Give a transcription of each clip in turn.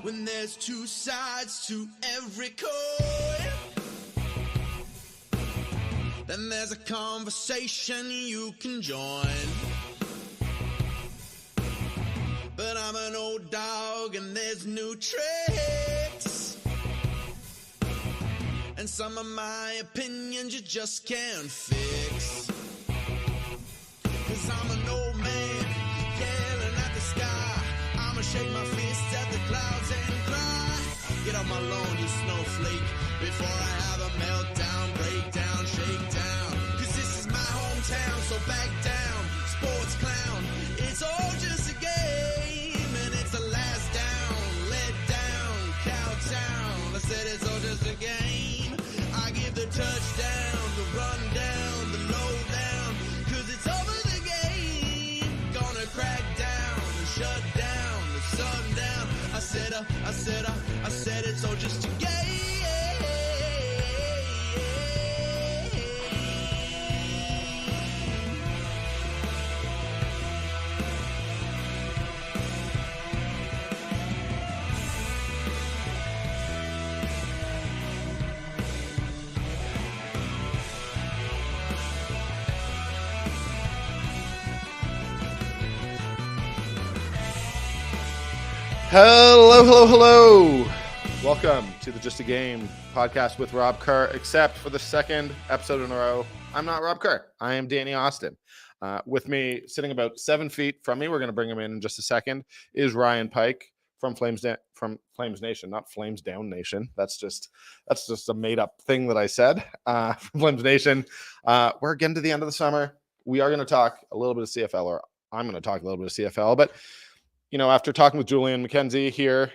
when there's two sides to every coin. Then there's a conversation you can join. But I'm an old dog and there's new tricks. And some of my opinions you just can't fix. 'Cause I'm an old man yelling at the sky. I'ma shake my fist at the clouds and cry. Get off my lawn, you snowflake, before I have a meltdown, breakdown, shakedown. 'Cause this is my hometown, so back down, sports clown. It's all just a game, and it's the last down, let down, countdown. I said it's all just a game. I give the touchdown, the rundown, the lowdown, 'cause it's over the game. Gonna crack down and shut down the sundown. I said it's all just a game. Hello. Welcome to the Just a Game podcast with Rob Kerr, except for the second episode in a row. I'm not Rob Kerr. I am Danny Austin. With me, sitting about 7 feet from me, we're going to bring him in just a second, is Ryan Pike from FlamesNation, not Flames Down Nation. That's just a made up thing that I said. From FlamesNation. We're getting to the end of the summer. We are going to talk a little bit of CFL, or I'm going to talk a little bit of CFL, but after talking with Julian McKenzie here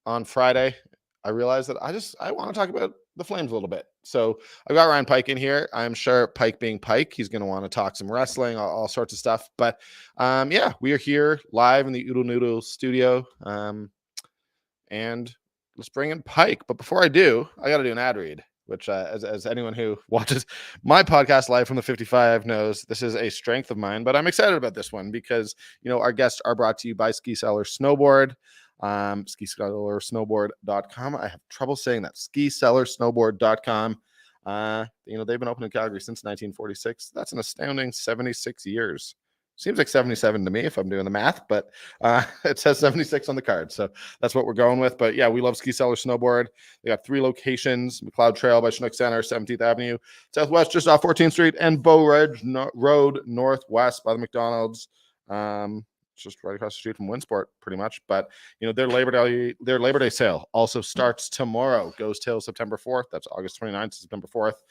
on Friday, I realized that I want to talk about the Flames a little bit. So I've got Ryan Pike in here. I'm sure Pike being Pike, he's going to want to talk some wrestling, all sorts of stuff. But we are here live in the Oodle Noodle studio. And let's bring in Pike. But before I do, I got to do an ad read, which as anyone who watches my podcast live from the 55 knows, this is a strength of mine. But I'm excited about this one because, our guests are brought to you by Ski Cellar Snowboard. SkiCellarSnowboard.com. I have trouble saying that. SkiCellarSnowboard.com. They've been open in Calgary since 1946. That's an astounding 76 years. Seems like 77 to me if I'm doing the math, but it says 76 on the card. So that's what we're going with. But yeah, we love Ski Cellar Snowboard. They got 3 locations: McLeod Trail by Chinook Center, 17th Avenue, Southwest just off 14th Street, and Bow Ridge Road, Northwest by the McDonald's. Just right across the street from Winsport, pretty much. But their Labor Day sale also starts tomorrow. Goes till September 4th. That's August 29th to September 4th.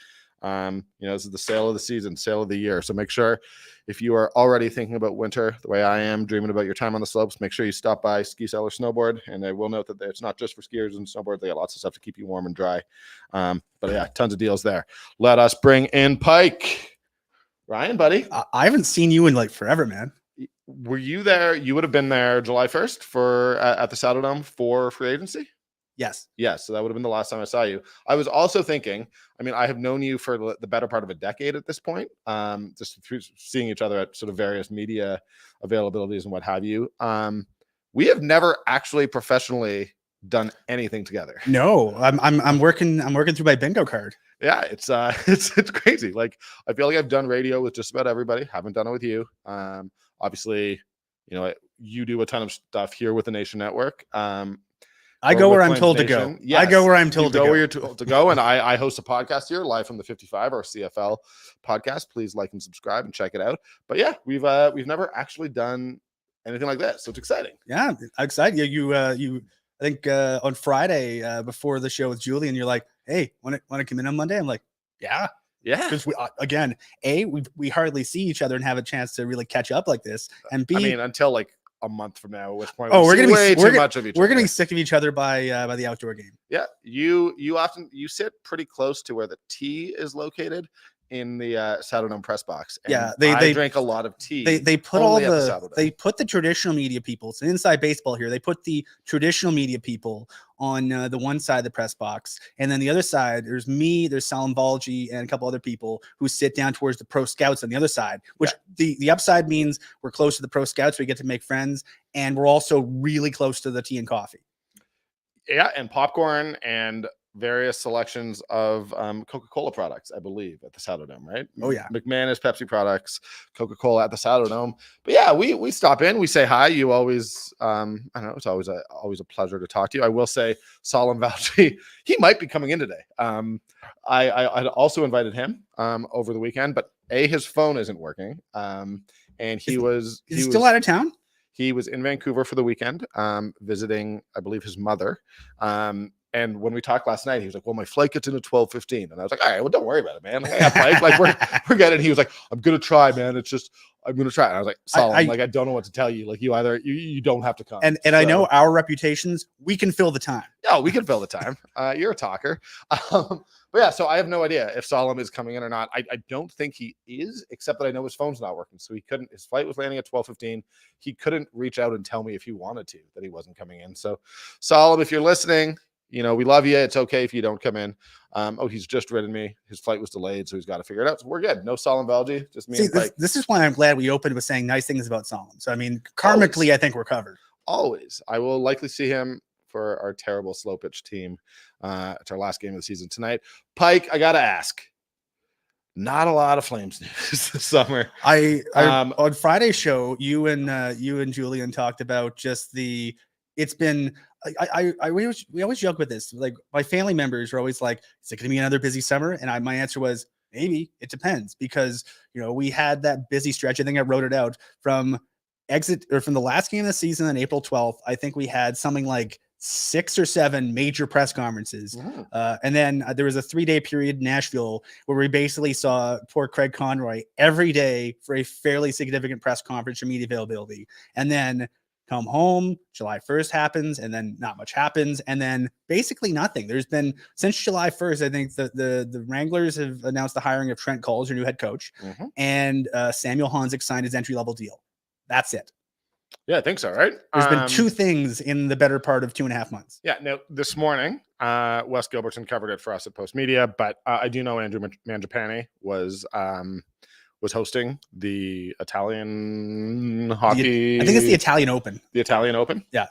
This is the sale of the season, sale of the year. So make sure, if you are already thinking about winter the way I am, dreaming about your time on the slopes, make sure you stop by Ski Cellar Snowboard. And I will note that it's not just for skiers and snowboard. They got lots of stuff to keep you warm and dry. But yeah, tons of deals there. Let us bring in Pike. Ryan, buddy. I haven't seen you in forever, man. Were you there? You would have been there July 1st at the Saddle Dome for free agency? Yes. So that would have been the last time I saw you. I was also thinking, I have known you for the better part of a decade at this point, just through seeing each other at sort of various media availabilities and what have you. We have never actually professionally done anything together. No, I'm working through my bingo card. Yeah, it's crazy. I feel like I've done radio with just about everybody. Haven't done it with you. Obviously, you do a ton of stuff here with the Nation Network. I go where I'm told to go. Yes, I go where I'm told to go. Where you're told to go. And I host a podcast here live from the 55, our CFL podcast. Please like and subscribe and check it out. But yeah, we've never actually done anything like that. So it's exciting. Yeah, I'm excited. I think on Friday before the show with Julian, you're like, hey, want to come in on Monday? I'm like, yeah. Because we hardly see each other and have a chance to really catch up like this. And B, until a month from now, at which point we're getting way too much of each other. We're getting sick of each other by the outdoor game. Yeah, you sit pretty close to where the tea is located in the Saddle Dome press box. And they drank a lot of tea. They put put the traditional media people. It's an inside baseball here. They put the traditional media people on the one side of the press box, and then the other side, there's me, there's Salim Valji, and a couple other people who sit down towards the pro scouts on the other side. Which the upside means we're close to the pro scouts, we get to make friends, and we're also really close to the tea and coffee. Yeah, and popcorn and various selections of Coca-Cola products, I believe, at the Saddledome, right? Oh, yeah. McManus Pepsi products, Coca-Cola at the Saddledome. But yeah, we stop in, we say hi. You always, I don't know, it's always a pleasure to talk to you. I will say, Solemn Valji, he might be coming in today. I'd also invited him over the weekend, but his phone isn't working. And is he still out of town? He was in Vancouver for the weekend, visiting, I believe, his mother. And when we talked last night, he was like, "Well, my flight gets in at 12:15," and I was like, "All right, well, don't worry about it, man. Like, I have Pike. Like, we're getting." He was like, "I'm gonna try, man. It's just I'm gonna try." And I was like, "Solemn, like I don't know what to tell you. Like, you either you don't have to come." And I know our reputations. We can fill the time. Yeah, we can fill the time. You're a talker. But yeah, so I have no idea if Solemn is coming in or not. I don't think he is, except that I know his phone's not working. So he couldn't, his flight was landing at 12:15. He couldn't reach out and tell me if he wanted to, that he wasn't coming in. So Solemn, if you're listening, you know, we love you. It's okay if you don't come in. He's just ridden me. His flight was delayed, so he's got to figure it out. So we're good. No Solemn Valji, just me. See, and Pike. this is why I'm glad we opened with saying nice things about Solemn. So I mean, karmically, I think we're covered. Always. I will likely see him for our terrible slow pitch team. It's our last game of the season tonight. Pike, I gotta ask. Not a lot of Flames news this summer. On Friday's show, you and Julian talked about just the. It's been. We always joke with this. Like my family members are always like, "Is it going to be another busy summer?" And my answer was, maybe. It depends, because we had that busy stretch. I think I wrote it out from the last game of the season on April 12th. I think we had something like 6 or 7 major press conferences. And then there was a 3-day period in Nashville where we basically saw poor Craig Conroy every day for a fairly significant press conference for media availability. And then come home, July 1st happens, and then not much happens. And then basically nothing. There's been, since July 1st, I think the Wranglers have announced the hiring of Trent Cole as their new head coach. And Samuel Honzek signed his entry-level deal. That's it. Yeah, I think so, right? There's been 2 things in the better part of 2.5 months. Yeah, no, this morning, Wes Gilbertson covered it for us at Post Media, but I do know Andrew Mangiapane was hosting the Italian hockey. I think it's the Italian Open. The Italian Open? Yeah.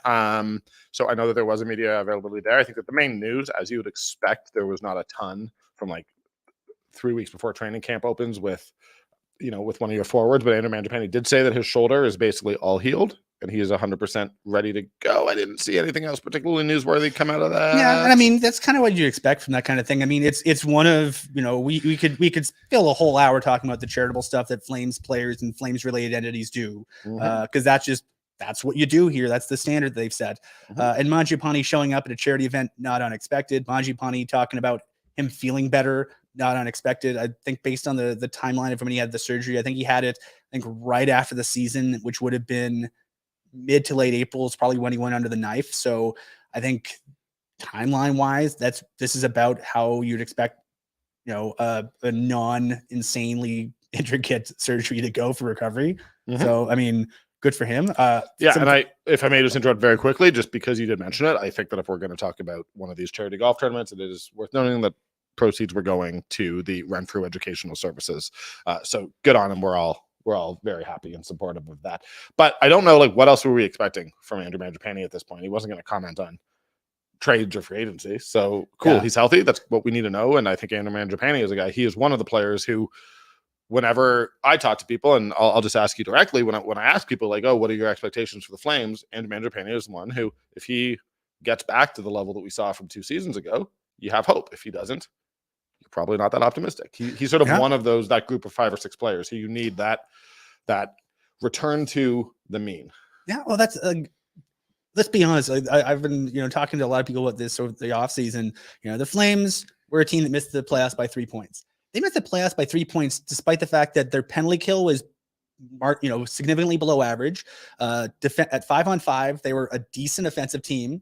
So I know that there was a media availability there. I think that the main news, as you would expect, there was not a ton from like 3 weeks before training camp opens with one of your forwards, but Andrew Mangiapane did say that his shoulder is basically all healed and he is 100% ready to go. I didn't see anything else particularly newsworthy come out of that. Yeah, and I mean that's kind of what you expect from that kind of thing. I mean, it's one of we could fill a whole hour talking about the charitable stuff that Flames players and Flames related entities do, because that's what you do here. That's the standard they've set. And Mangiapane showing up at a charity event, not unexpected. Mangiapane talking about him feeling better, not unexpected. I think based on the timeline of when he had the surgery, I think he had it, right after the season, which would have been mid to late April is probably when he went under the knife. So I think timeline wise, this is about how you'd expect, a non-insanely intricate surgery to go for recovery. So, I mean, good for him. And if I may just interrupt very quickly, just because you did mention it, I think that if we're going to talk about one of these charity golf tournaments, it is worth noting that proceeds were going to the Renfrew Educational Services. So good on him. We're all very happy and supportive of that. But I don't know, what else were we expecting from Andrew Mangiapane at this point? He wasn't going to comment on trades or free agency. So cool. Yeah. He's healthy. That's what we need to know. And I think Andrew Mangiapane is a guy. He is one of the players who, whenever I talk to people, and I'll just ask you directly, when I ask people oh, what are your expectations for the Flames? Andrew Mangiapane is one who, if he gets back to the level that we saw from 2 seasons ago, you have hope. If he doesn't, you're probably not that optimistic. He's sort of one of that group of 5 or 6 players who you need that return to the mean. Yeah, well, that's let's be honest. I've been talking to a lot of people about this over the offseason. The Flames were a team that missed the playoffs by 3 points. They missed the playoffs by 3 points, despite the fact that their penalty kill was significantly below average. At 5-on-5, they were a decent offensive team.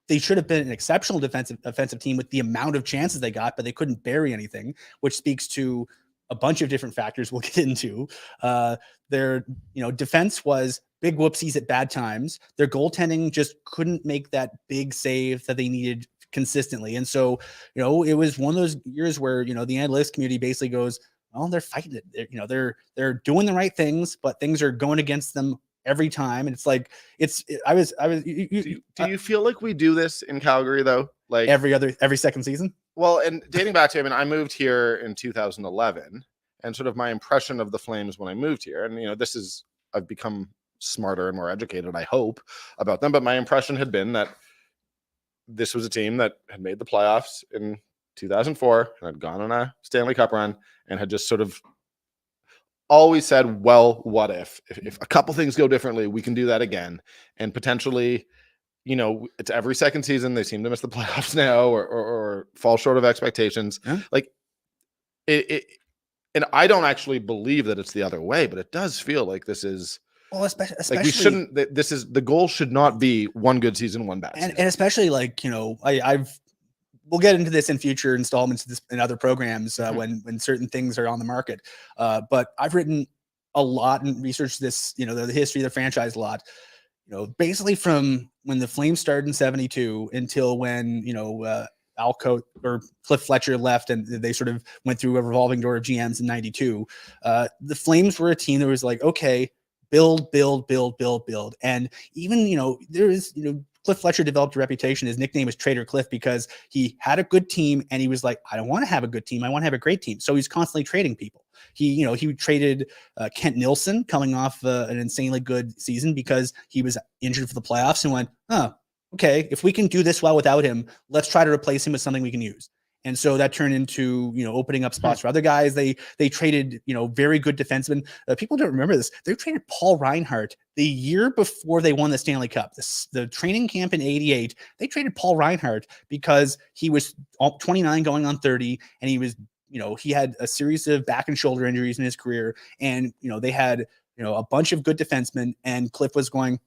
They should have been an exceptional offensive team with the amount of chances they got, but they couldn't bury anything, which speaks to a bunch of different factors we'll get into. Their defense was big whoopsies at bad times. Their goaltending just couldn't make that big save that they needed consistently. And so, it was one of those years where, the analytics community basically goes, well, they're fighting it. They're doing the right things, but things are going against them every time. And it's like, I was, do you feel like we do this in Calgary though? Like every second season? Well, and dating back to, I mean, I moved here in 2011, and sort of my impression of the Flames when I moved here, and, you know, I've become smarter and more educated, I hope, about them. But my impression had been that this was a team that had made the playoffs in 2004 and had gone on a Stanley Cup run and had just sort of always said, well, what if a couple things go differently, we can do that again. And potentially, you know, it's every second season they seem to miss the playoffs now or fall short of expectations. Yeah. Like it, and I don't actually believe that it's the other way, but it does feel like this is, well, especially like we shouldn't, this is, the goal should not be one good season, one bad season. And especially, like, you know, we'll get into this in future installments in other programs when certain things are on the market. But I've written a lot and researched this, you know, the history of the franchise a lot. You know, basically from when the Flames started in 72 until when, you know, Alco or Cliff Fletcher left and they sort of went through a revolving door of GMs in 92. The Flames were a team that was like, okay, build. And even, you know, there is, you know, Cliff Fletcher developed a reputation. His nickname was Trader Cliff because he had a good team and he was like, I don't want to have a good team. I want to have a great team. So he's constantly trading people. He traded Kent Nilsson coming off an insanely good season because he was injured for the playoffs and went, oh, okay, if we can do this well without him, let's try to replace him with something we can use. And so that turned into, you know, opening up spots for other guys. They traded, you know, very good defensemen. People don't remember this. They traded Paul Reinhart the year before they won the Stanley Cup. The training camp in 88, they traded Paul Reinhart because he was 29 going on 30, and he was, you know, he had a series of back and shoulder injuries in his career. And, you know, they had, you know, a bunch of good defensemen, and Cliff was going,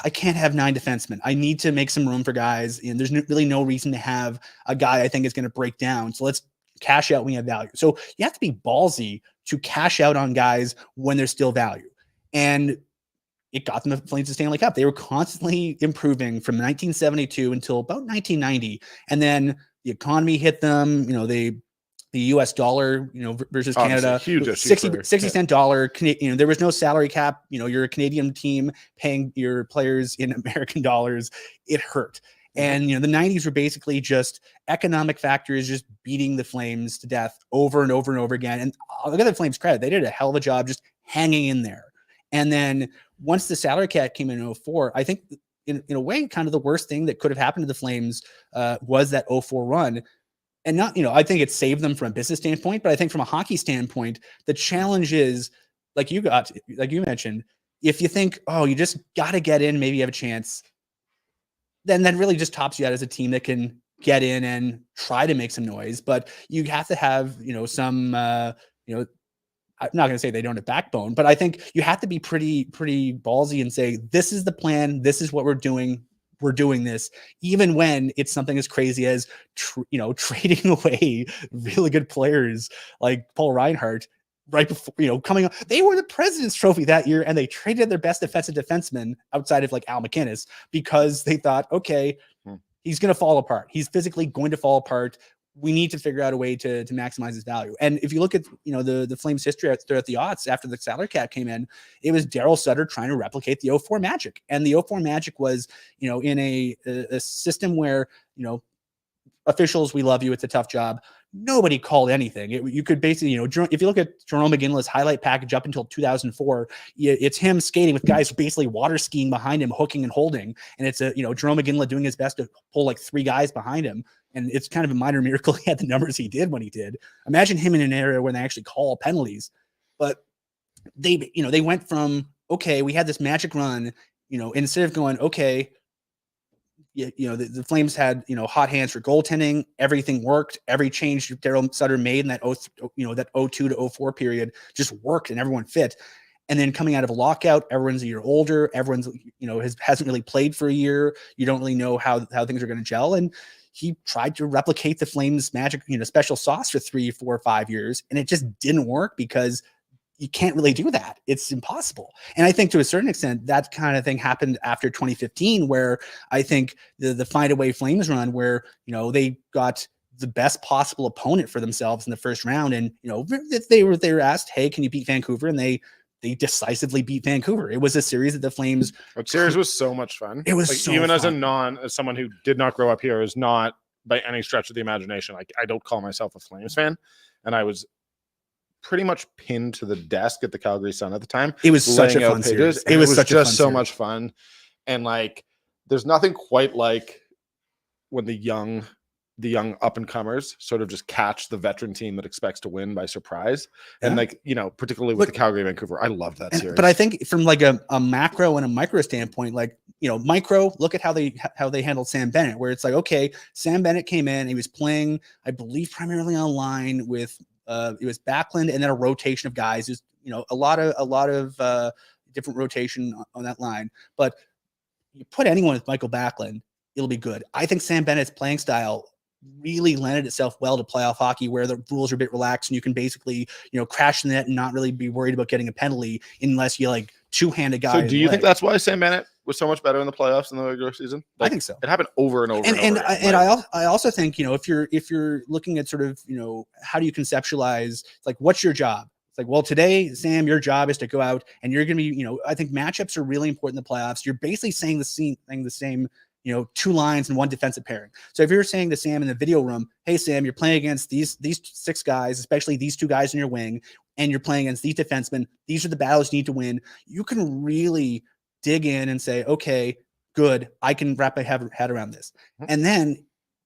I can't have 9 defensemen. I need to make some room for guys, and there's really no reason to have a guy I think is going to break down. So let's cash out when you have value. So you have to be ballsy to cash out on guys when there's still value. And it got them the Flames to Stanley Cup. They were constantly improving from 1972 until about 1990. And then the economy hit them. You know, the US dollar, you know, versus Canada, huge 60-cent dollar. You know, there was no salary cap. You know, you're a Canadian team paying your players in American dollars. It hurt. And, you know, the 90s were basically just economic factors just beating the Flames to death over and over and over again. And I'll give the Flames credit. They did a hell of a job just hanging in there. And then once the salary cap came in 2004, I think in a way, kind of the worst thing that could have happened to the Flames was that 2004 run. And not, you know, I think it saved them from a business standpoint, but I think from a hockey standpoint, the challenge is, like you mentioned, if you think, oh, you just got to get in, maybe you have a chance, then that really just tops you out as a team that can get in and try to make some noise. But you have to have, you know, some, you know, I'm not going to say they don't have backbone, but I think you have to be pretty ballsy and say, this is the plan. This is what we're doing. We're doing this, even when it's something as crazy as, you know, trading away really good players like Paul Reinhart right before, you know, coming up. They were the President's Trophy that year, and they traded their best defensive defenseman outside of like Al McInnes because they thought, okay, he's going to fall apart. He's physically going to fall apart. We need to figure out a way to maximize his value. And if you look at, you know, the Flames history at the aughts after the salary cap came in, it was Darryl Sutter trying to replicate the 2004 Magic. And the 2004 Magic was, you know, in a system where, you know, officials, we love you, it's a tough job. Nobody called anything. You could basically, you know, if you look at Jerome McGinley's highlight package up until 2004, it's him skating with guys basically water skiing behind him, hooking and holding. And it's you know, Jerome McGinley doing his best to pull like 3 guys behind him. And it's kind of a minor miracle he had the numbers he did when he did. Imagine him in an area where they actually call penalties. But they, you know, they went from, okay, we had this magic run, you know, instead of going, okay, you know, the Flames had, you know, hot hands for goaltending. Everything worked. Every change Darryl Sutter made in that, you know, that 02 to 04 period just worked and everyone fit. And then coming out of a lockout, everyone's a year older. Everyone's, you know, hasn't really played for a year. You don't really know how things are going to gel. And he tried to replicate the Flames magic, you know, special sauce for 3, 4, 5 years. And it just didn't work because you can't really do that. It's impossible. And I think to a certain extent, that kind of thing happened after 2015, where I think the Find a Way Flames run, where, you know, they got the best possible opponent for themselves in the first round. And, you know, they were asked, hey, can you beat Vancouver? And they they decisively beat Vancouver. It was a series that the Flames. That series was so much fun. It was like, so even fun. as someone who did not grow up here, is not by any stretch of the imagination. Like, I don't call myself a Flames fan, and I was pretty much pinned to the desk at the Calgary Sun at the time. It was such a fun series. It was just so much fun, and like, there's nothing quite like when the young up and comers sort of just catch the veteran team that expects to win by surprise. Yeah. And like, you know, particularly with the Calgary Vancouver, I love that series. But I think from like a macro and a micro standpoint, like, you know, micro, look at how they handled Sam Bennett, where it's like, okay, Sam Bennett came in, he was playing, I believe, primarily on line with it was Backlund and then a rotation of guys. Just, you know, a lot of different rotation on that line. But you put anyone with Michael Backlund, it'll be good. I think Sam Bennett's playing style really lended itself well to playoff hockey, where the rules are a bit relaxed and you can basically, you know, crash the net and not really be worried about getting a penalty unless you like two-handed guy. So do you think that's why Sam Bennett was so much better in the playoffs than the regular season? Like, I think so. It happened over and over and over. And I also think, you know, if you're looking at sort of, you know, how do you conceptualize, like, what's your job? It's like, well, today, Sam, your job is to go out and you're going to be, you know, I think matchups are really important in the playoffs. You're basically saying the same, you know, two lines and one defensive pairing. So if you're saying to Sam in the video room, hey, Sam, you're playing against these 6 guys, especially these 2 guys in your wing, and you're playing against these defensemen, these are the battles you need to win. You can really dig in and say, okay, good, I can wrap my head around this. And then,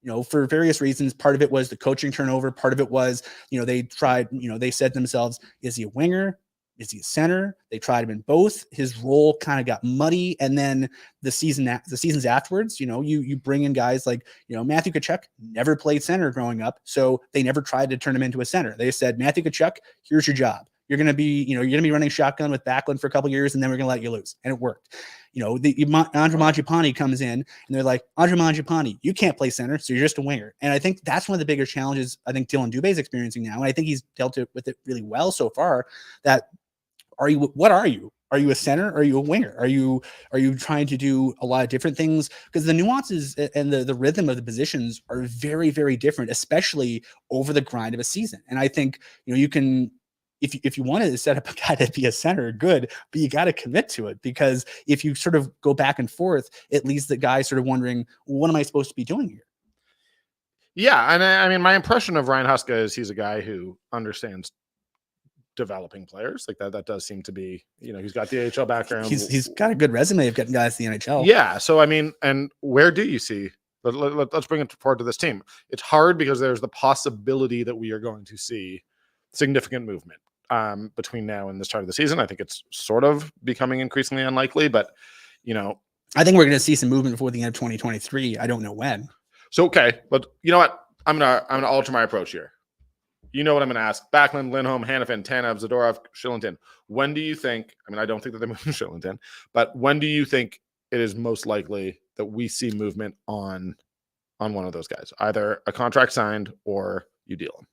you know, for various reasons, part of it was the coaching turnover. Part of it was, you know, they tried, you know, they said to themselves, is he a winger? Is he a center? They tried him in both. His role kind of got muddy. And then the seasons afterwards, you know, you bring in guys like, you know, Matthew Tkachuk never played center growing up. So they never tried to turn him into a center. They said, Matthew Tkachuk, here's your job. You're going to be running shotgun with Backlund for a couple of years, and then we're going to let you loose. And it worked. You know, Andre Mangiapane comes in, and they're like, Andre Mangiapane, you can't play center, so you're just a winger. And I think that's one of the bigger challenges I think Dylan Dubé is experiencing now. And I think he's dealt with it really well so far. What are you? Are you a center? Or are you a winger? Are you trying to do a lot of different things? Because the nuances and the rhythm of the positions are very, very different, especially over the grind of a season. And I think, you know, you can, if you wanted to set up a guy to be a center, good, but you got to commit to it, because if you sort of go back and forth, it leaves the guy sort of wondering, well, what am I supposed to be doing here? Yeah, and I mean, my impression of Ryan Huska is he's a guy who understands developing players. Like that does seem to be, you know, he's got the AHL background. He's got a good resume of getting guys to the NHL. Yeah, so I mean, and where do you see? Let's bring it forward to this team. It's hard because there's the possibility that we are going to see significant movement between now and the start of the season. I think it's sort of becoming increasingly unlikely, but you know, I think we're going to see some movement before the end of 2023. I don't know when. So okay, but you know what? I'm gonna alter my approach here. You know what I'm going to ask? Backlund, Lindholm, Hanifin, Tanev, Zadorov, Shillington. When do you think, I mean, I don't think that they're moving Shillington, but when do you think it is most likely that we see movement on one of those guys? Either a contract signed or you deal him?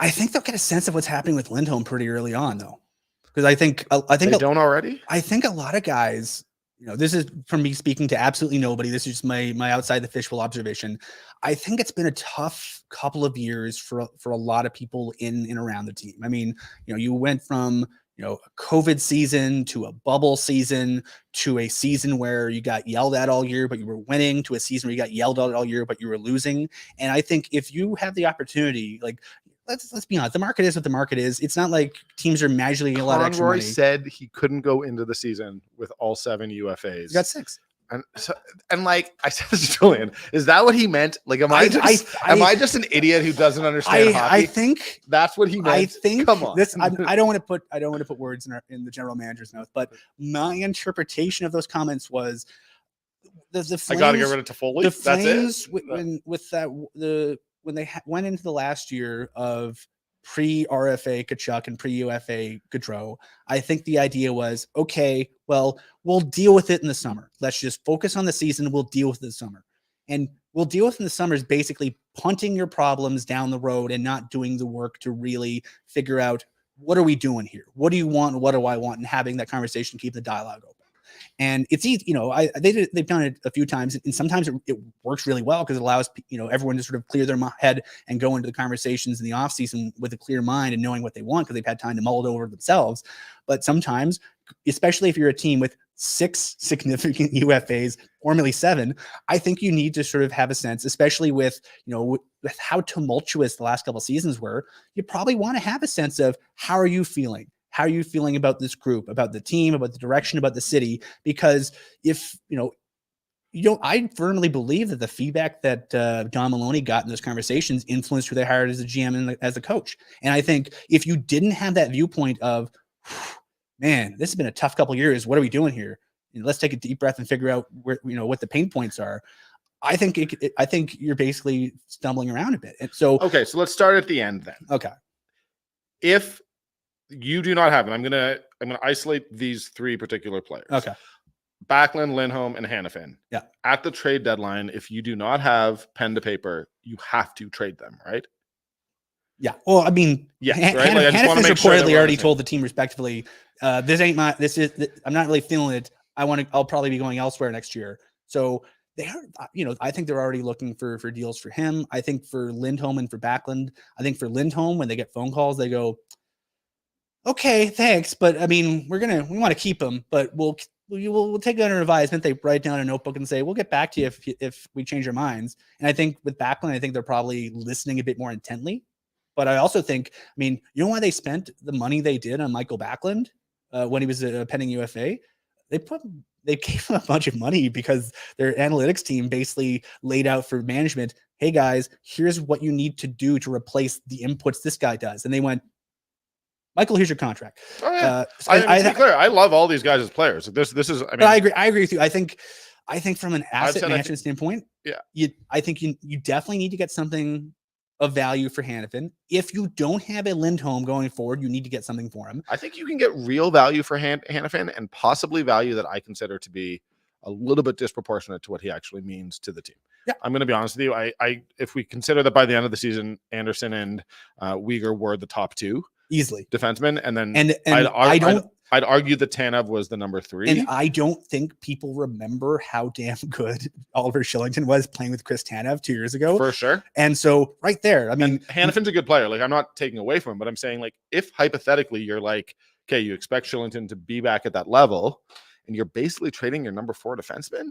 I think they'll get a sense of what's happening with Lindholm pretty early on, though. Because I think they don't already? I think a lot of guys, you know, this is from me speaking to absolutely nobody. This is just my outside the fishbowl observation. I think it's been a tough couple of years for a lot of people in and around the team. I mean, you know, you went from, you know, a COVID season to a bubble season to a season where you got yelled at all year, but you were winning, to a season where you got yelled at all year, but you were losing. And I think if you have the opportunity, like, let's be honest, the market is what the market is. It's not like teams are magically a lot of extra money. Said he couldn't go into the season with all 7 UFAs. He got 6. And like I said to Julian, is that what he meant? Like, am I just an idiot who doesn't understand hockey? I think that's what he meant. I think. Come on. This, I don't want to put words in the general manager's mouth, but my interpretation of those comments was the Flames. I got to get rid of Toffoli. The Flames, that's it. When they went into the last year of pre-RFA Tkachuk and pre-UFA Gaudreau, I think the idea was, okay, well, we'll deal with it in the summer. Let's just focus on the season. We'll deal with it in the summer. And we'll deal with it in the summer is basically punting your problems down the road and not doing the work to really figure out, what are we doing here? What do you want? What do I want? And having that conversation, keep the dialogue open. And it's easy, they've done it a few times, and sometimes it works really well because it allows everyone to sort of clear their head and go into the conversations in the offseason with a clear mind and knowing what they want because they've had time to mull it over themselves. But sometimes, especially if you're a team with 6 significant UFAs, or maybe 7, I think you need to sort of have a sense, especially with how tumultuous the last couple of seasons were. You probably want to have a sense of how are you feeling? How are you feeling about this group, about the team, about the direction, about the city? Because if I firmly believe that the feedback that Don Maloney got in those conversations influenced who they hired as a GM and as a coach. And I think if you didn't have that viewpoint of, man, this has been a tough couple of years. What are we doing here? Let's take a deep breath and figure out where, what the pain points are. I think I think you're basically stumbling around a bit. And so, okay, so let's start at the end then. Okay. If you do not have it, I'm gonna isolate these 3 particular players. Okay. Backlund, Lindholm, and Hanifin. Yeah. At the trade deadline, if you do not have pen to paper, you have to trade them, right? Yeah. Well, I mean, yes, right? Like, Hannifin's reportedly already told the team respectively, I'm not really feeling it. I'll probably be going elsewhere next year. So they are, I think they're already looking for deals for him. I think for Lindholm and for Backlund, I think for Lindholm, when they get phone calls, they go, okay, thanks. But I mean, we want to keep him, but we'll take it under advisement. They write down a notebook and say, we'll get back to you if we change our minds. And I think with Backlund, I think they're probably listening a bit more intently. But I also think, why they spent the money they did on Michael Backlund when he was a pending UFA? They gave him a bunch of money because their analytics team basically laid out for management, hey guys, here's what you need to do to replace the inputs this guy does. And they went, Michael, here's your contract. Oh, yeah. To be clear, I love all these guys as players. This is. I agree with you. I think from an asset management standpoint, I think you definitely need to get something of value for Hanifin. If you don't have a Lindholm going forward, you need to get something for him. I think you can get real value for Hanifin, and possibly value that I consider to be a little bit disproportionate to what he actually means to the team. Yeah. I'm going to be honest with you. I if we consider that by the end of the season, Anderson and Uyghur were the top 2 easily defensemen, and then I'd argue that Tanev was the number 3. And I don't think people remember how damn good Oliver Shillington was playing with Chris Tanev 2 years ago. For sure. And so right there, Hanifin's a good player. Like, I'm not taking away from him, but I'm saying, like, if hypothetically you're like, okay, you expect Shillington to be back at that level, and you're basically trading your number 4 defenseman.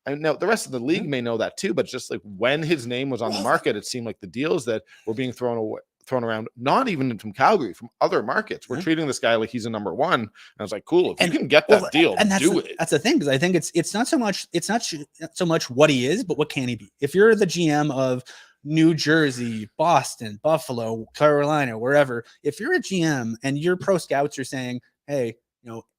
And now the rest of the league may know that too, but just like when his name was on the market, it seemed like the deals that were being thrown around, not even from Calgary, from other markets, we're treating this guy like he's a number 1. And I was like, cool, if you can get that deal, and do it. That's the thing, because I think it's not so much what he is, but what can he be. If you're the GM of New Jersey, Boston, Buffalo, Carolina, wherever, if you're a GM and your pro scouts are saying, hey,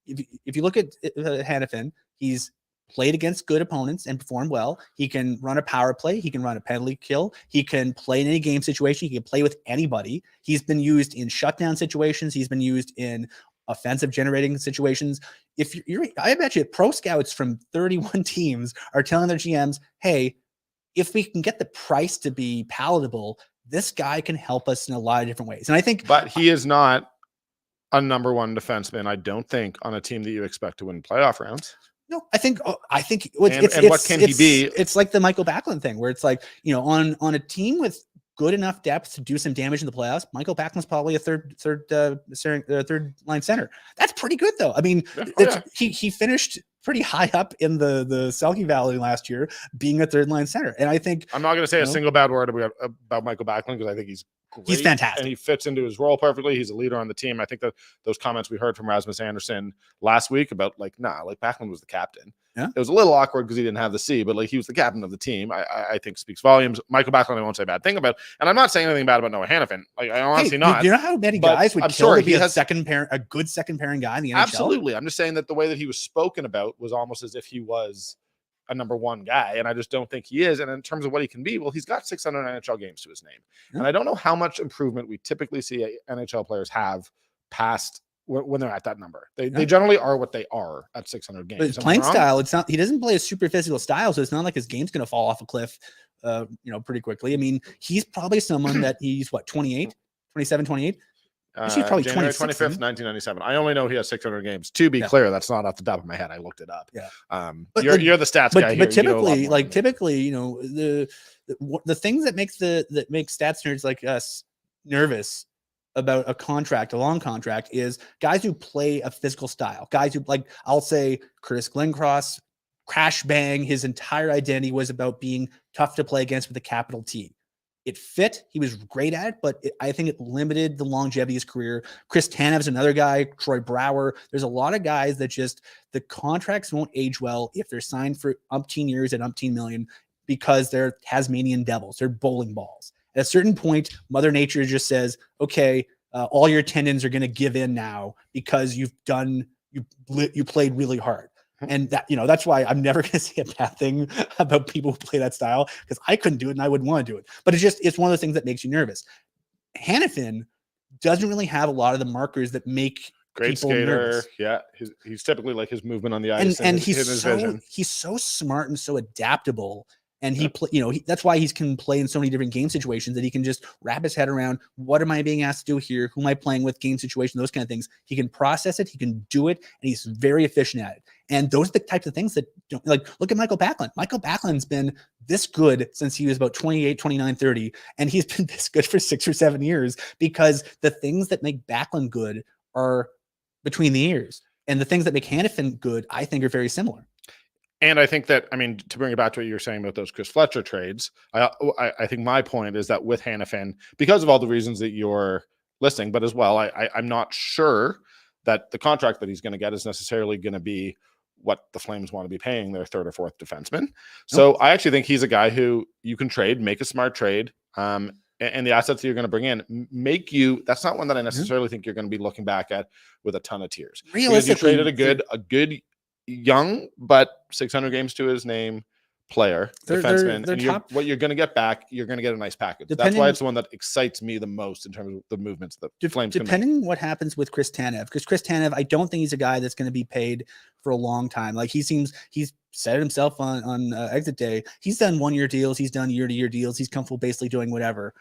if you look at Hanifin, he's played against good opponents and performed well. He can run a power play. He can run a penalty kill. He can play in any game situation. He can play with anybody. He's been used in shutdown situations. He's been used in offensive generating situations. I bet you pro scouts from 31 teams are telling their GMs, hey, if we can get the price to be palatable, this guy can help us in a lot of different ways. And I think, but he is not a number 1 defenseman, I don't think, on a team that you expect to win playoff rounds. No, I think what can he be? It's like the Michael Backlund thing, where it's like, on a team with good enough depth to do some damage in the playoffs, Michael Backlund's probably a third line center. That's pretty good, though. I mean, he finished pretty high up in the Selke Valley last year, being a third line center. And I think I'm not going to say a single bad word about Michael Backlund, because I think he's great. He's fantastic, and he fits into his role perfectly. He's a leader on the team. I think that those comments we heard from Rasmus Anderson last week about Backlund was the captain. Yeah, it was a little awkward because he didn't have the C, but he was the captain of the team. I think speaks volumes. Michael Backlund, I won't say a bad thing about, and I'm not saying anything bad about Noah Hanifin. I honestly not. You know how many guys would kill to be a good second pairing guy in the NHL? Absolutely. I'm just saying that the way that he was spoken about was almost as if he was a number 1 guy, and I just don't think he is. And in terms of what he can be, well, he's got 600 NHL games to his name, and I don't know how much improvement we typically see NHL players have past when they're at that number. They generally are what they are at 600 games. But his playing style, it's not. He doesn't play a super physical style, so it's not like his game's going to fall off a cliff, pretty quickly. I mean, he's probably someone that he's 27, 28. She's probably January 26, 25th, 1997. I only know he has 600 games. To be clear, that's not off the top of my head. I looked it up. Yeah. You're the stats guy here. But typically, the things that make stats nerds like us nervous about a long contract is guys who play a physical style. Guys who, like, I'll say Curtis Glencross, crash bang. His entire identity was about being tough to play against with a capital T. It fit. He was great at it, but I think it limited the longevity of his career. Chris Tanev's another guy, Troy Brower. There's a lot of guys that the contracts won't age well if they're signed for umpteen years at umpteen million because they're Tasmanian devils. They're bowling balls. At a certain point, Mother Nature just says, okay, all your tendons are going to give in now because you played really hard. And that's why I'm never going to say a bad thing about people who play that style, because I couldn't do it and I wouldn't want to do it. But it's one of the things that makes you nervous. Hanifin doesn't really have a lot of the markers that make great people skater. nervous. Yeah. He's typically like his movement on the ice and vision. He's so smart and so adaptable. And that's why he can play in so many different game situations, that he can just wrap his head around, what am I being asked to do here? Who am I playing with? Game situation, those kind of things. He can process it. He can do it. And he's very efficient at it. And those are the types of things that look at Michael Backlund. Michael Backlund's been this good since he was about 28, 29, 30. And he's been this good for 6 or 7 years, because the things that make Backlund good are between the ears. And the things that make Hanifin good, I think, are very similar. And I think that, to bring it back to what you were saying about those Chris Fletcher trades, I think my point is that with Hanifin, because of all the reasons that you're listing, but as well, I'm not sure that the contract that he's going to get is necessarily going to be what the Flames want to be paying their third or fourth defenseman. So I actually think he's a guy who you can trade, make a smart trade, and the assets that you're going to bring in that's not one that I necessarily think you're going to be looking back at with a ton of tears. Because you traded a good young but 600 games to his name player, defenseman, and what you're going to get back, you're going to get a nice package. That's why it's the one that excites me the most in terms of the movements that the Flames can make. Depending what happens with Chris Tanev, because Chris Tanev, I don't think he's a guy that's going to be paid for a long time. Like he's said it himself on exit day. He's done 1-year deals. He's done year-to-year deals. He's comfortable basically doing whatever.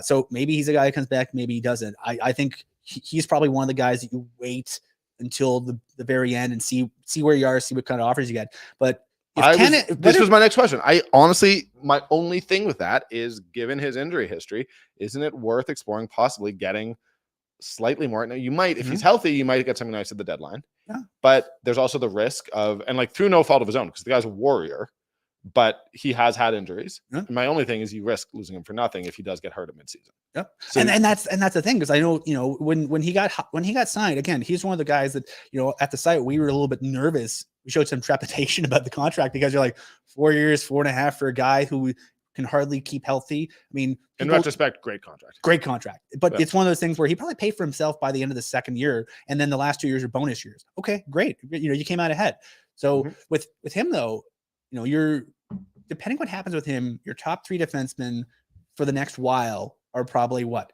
So maybe he's a guy who comes back. Maybe he doesn't. I think he's probably one of the guys that you wait until the very end and see where you are, see what kind of offers you get. But this was my next question. I honestly, my only thing with that is, given his injury history, isn't it worth exploring possibly getting slightly more? Now, you might, if he's healthy, you might get something nice at the deadline. Yeah. But there's also the risk of, and like through no fault of his own, because the guy's a warrior, but he has had injuries. Yeah. My only thing is you risk losing him for nothing if he does get hurt at midseason. Yep. So, and that's the thing, because I know, when he got signed, again, he's one of the guys that, at the site, we were a little bit nervous. We showed some trepidation about the contract, because you're like 4 years, 4.5 for a guy who can hardly keep healthy. In retrospect, great contract. But it's one of those things where he probably paid for himself by the end of the second year. And then the last 2 years are bonus years. Okay, great. You came out ahead. So with him though, you're, depending what happens with him, your top 3 defensemen for the next while are probably what?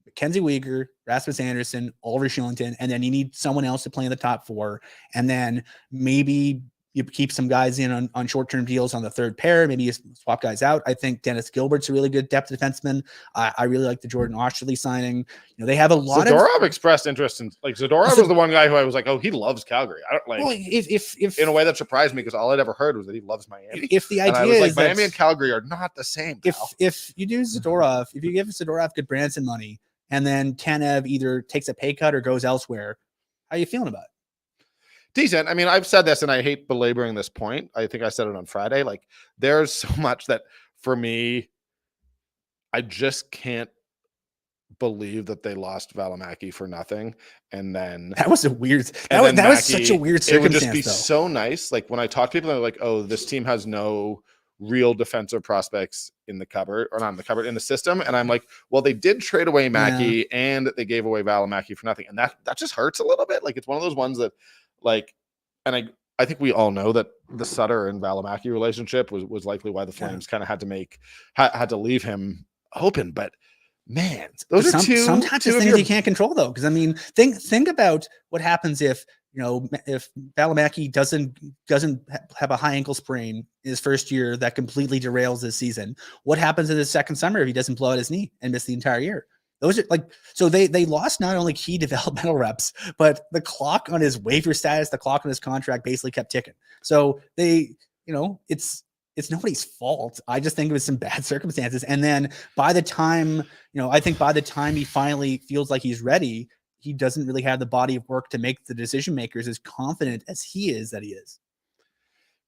Mackenzie Weegar, Rasmus Anderson, Oliver Shillington, and then you need someone else to play in the top 4. And then maybe you keep some guys in on short-term deals on the third pair. Maybe you swap guys out. I think Dennis Gilbert's a really good depth defenseman. I really like the Jordan Osterley signing. They have a lot Zadorov expressed interest in, Zadorov was the one guy who I was like, oh, he loves Calgary. I don't like, well, if in a way that surprised me, because all I'd ever heard was that he loves Miami. If the idea is like Miami and Calgary are not the same. If you do Zadorov, if you give Zadorov good Branson money, and then Tanev either takes a pay cut or goes elsewhere, how are you feeling about it? Decent. I've said this, and I hate belaboring this point. I think I said it on Friday. There's so much that, for me, I just can't believe that they lost Valimaki for nothing. And then that was a weird. That was such a weird circumstance. It would just be so nice. When I talk to people, they're like, "Oh, this team has no real defensive prospects in the cupboard, or not in the cupboard, in the system." And I'm like, well, they did trade away Mackey, and they gave away Valimaki for nothing, and that just hurts a little bit. It's one of those ones that, and I think we all know that the Sutter and Valimaki relationship was likely why the Flames kind of had to leave him open. But man, those are sometimes it's things you can't control, though. Because think about what happens if Valimaki doesn't have a high ankle sprain in his first year that completely derails his season. What happens in his second summer if he doesn't blow out his knee and miss the entire year? Those are like, so they lost not only key developmental reps, but the clock on his waiver status, the clock on his contract basically kept ticking. So they, it's nobody's fault. I just think it was some bad circumstances. And then by the time, I think by the time he finally feels like he's ready, he doesn't really have the body of work to make the decision makers as confident as he is that he is.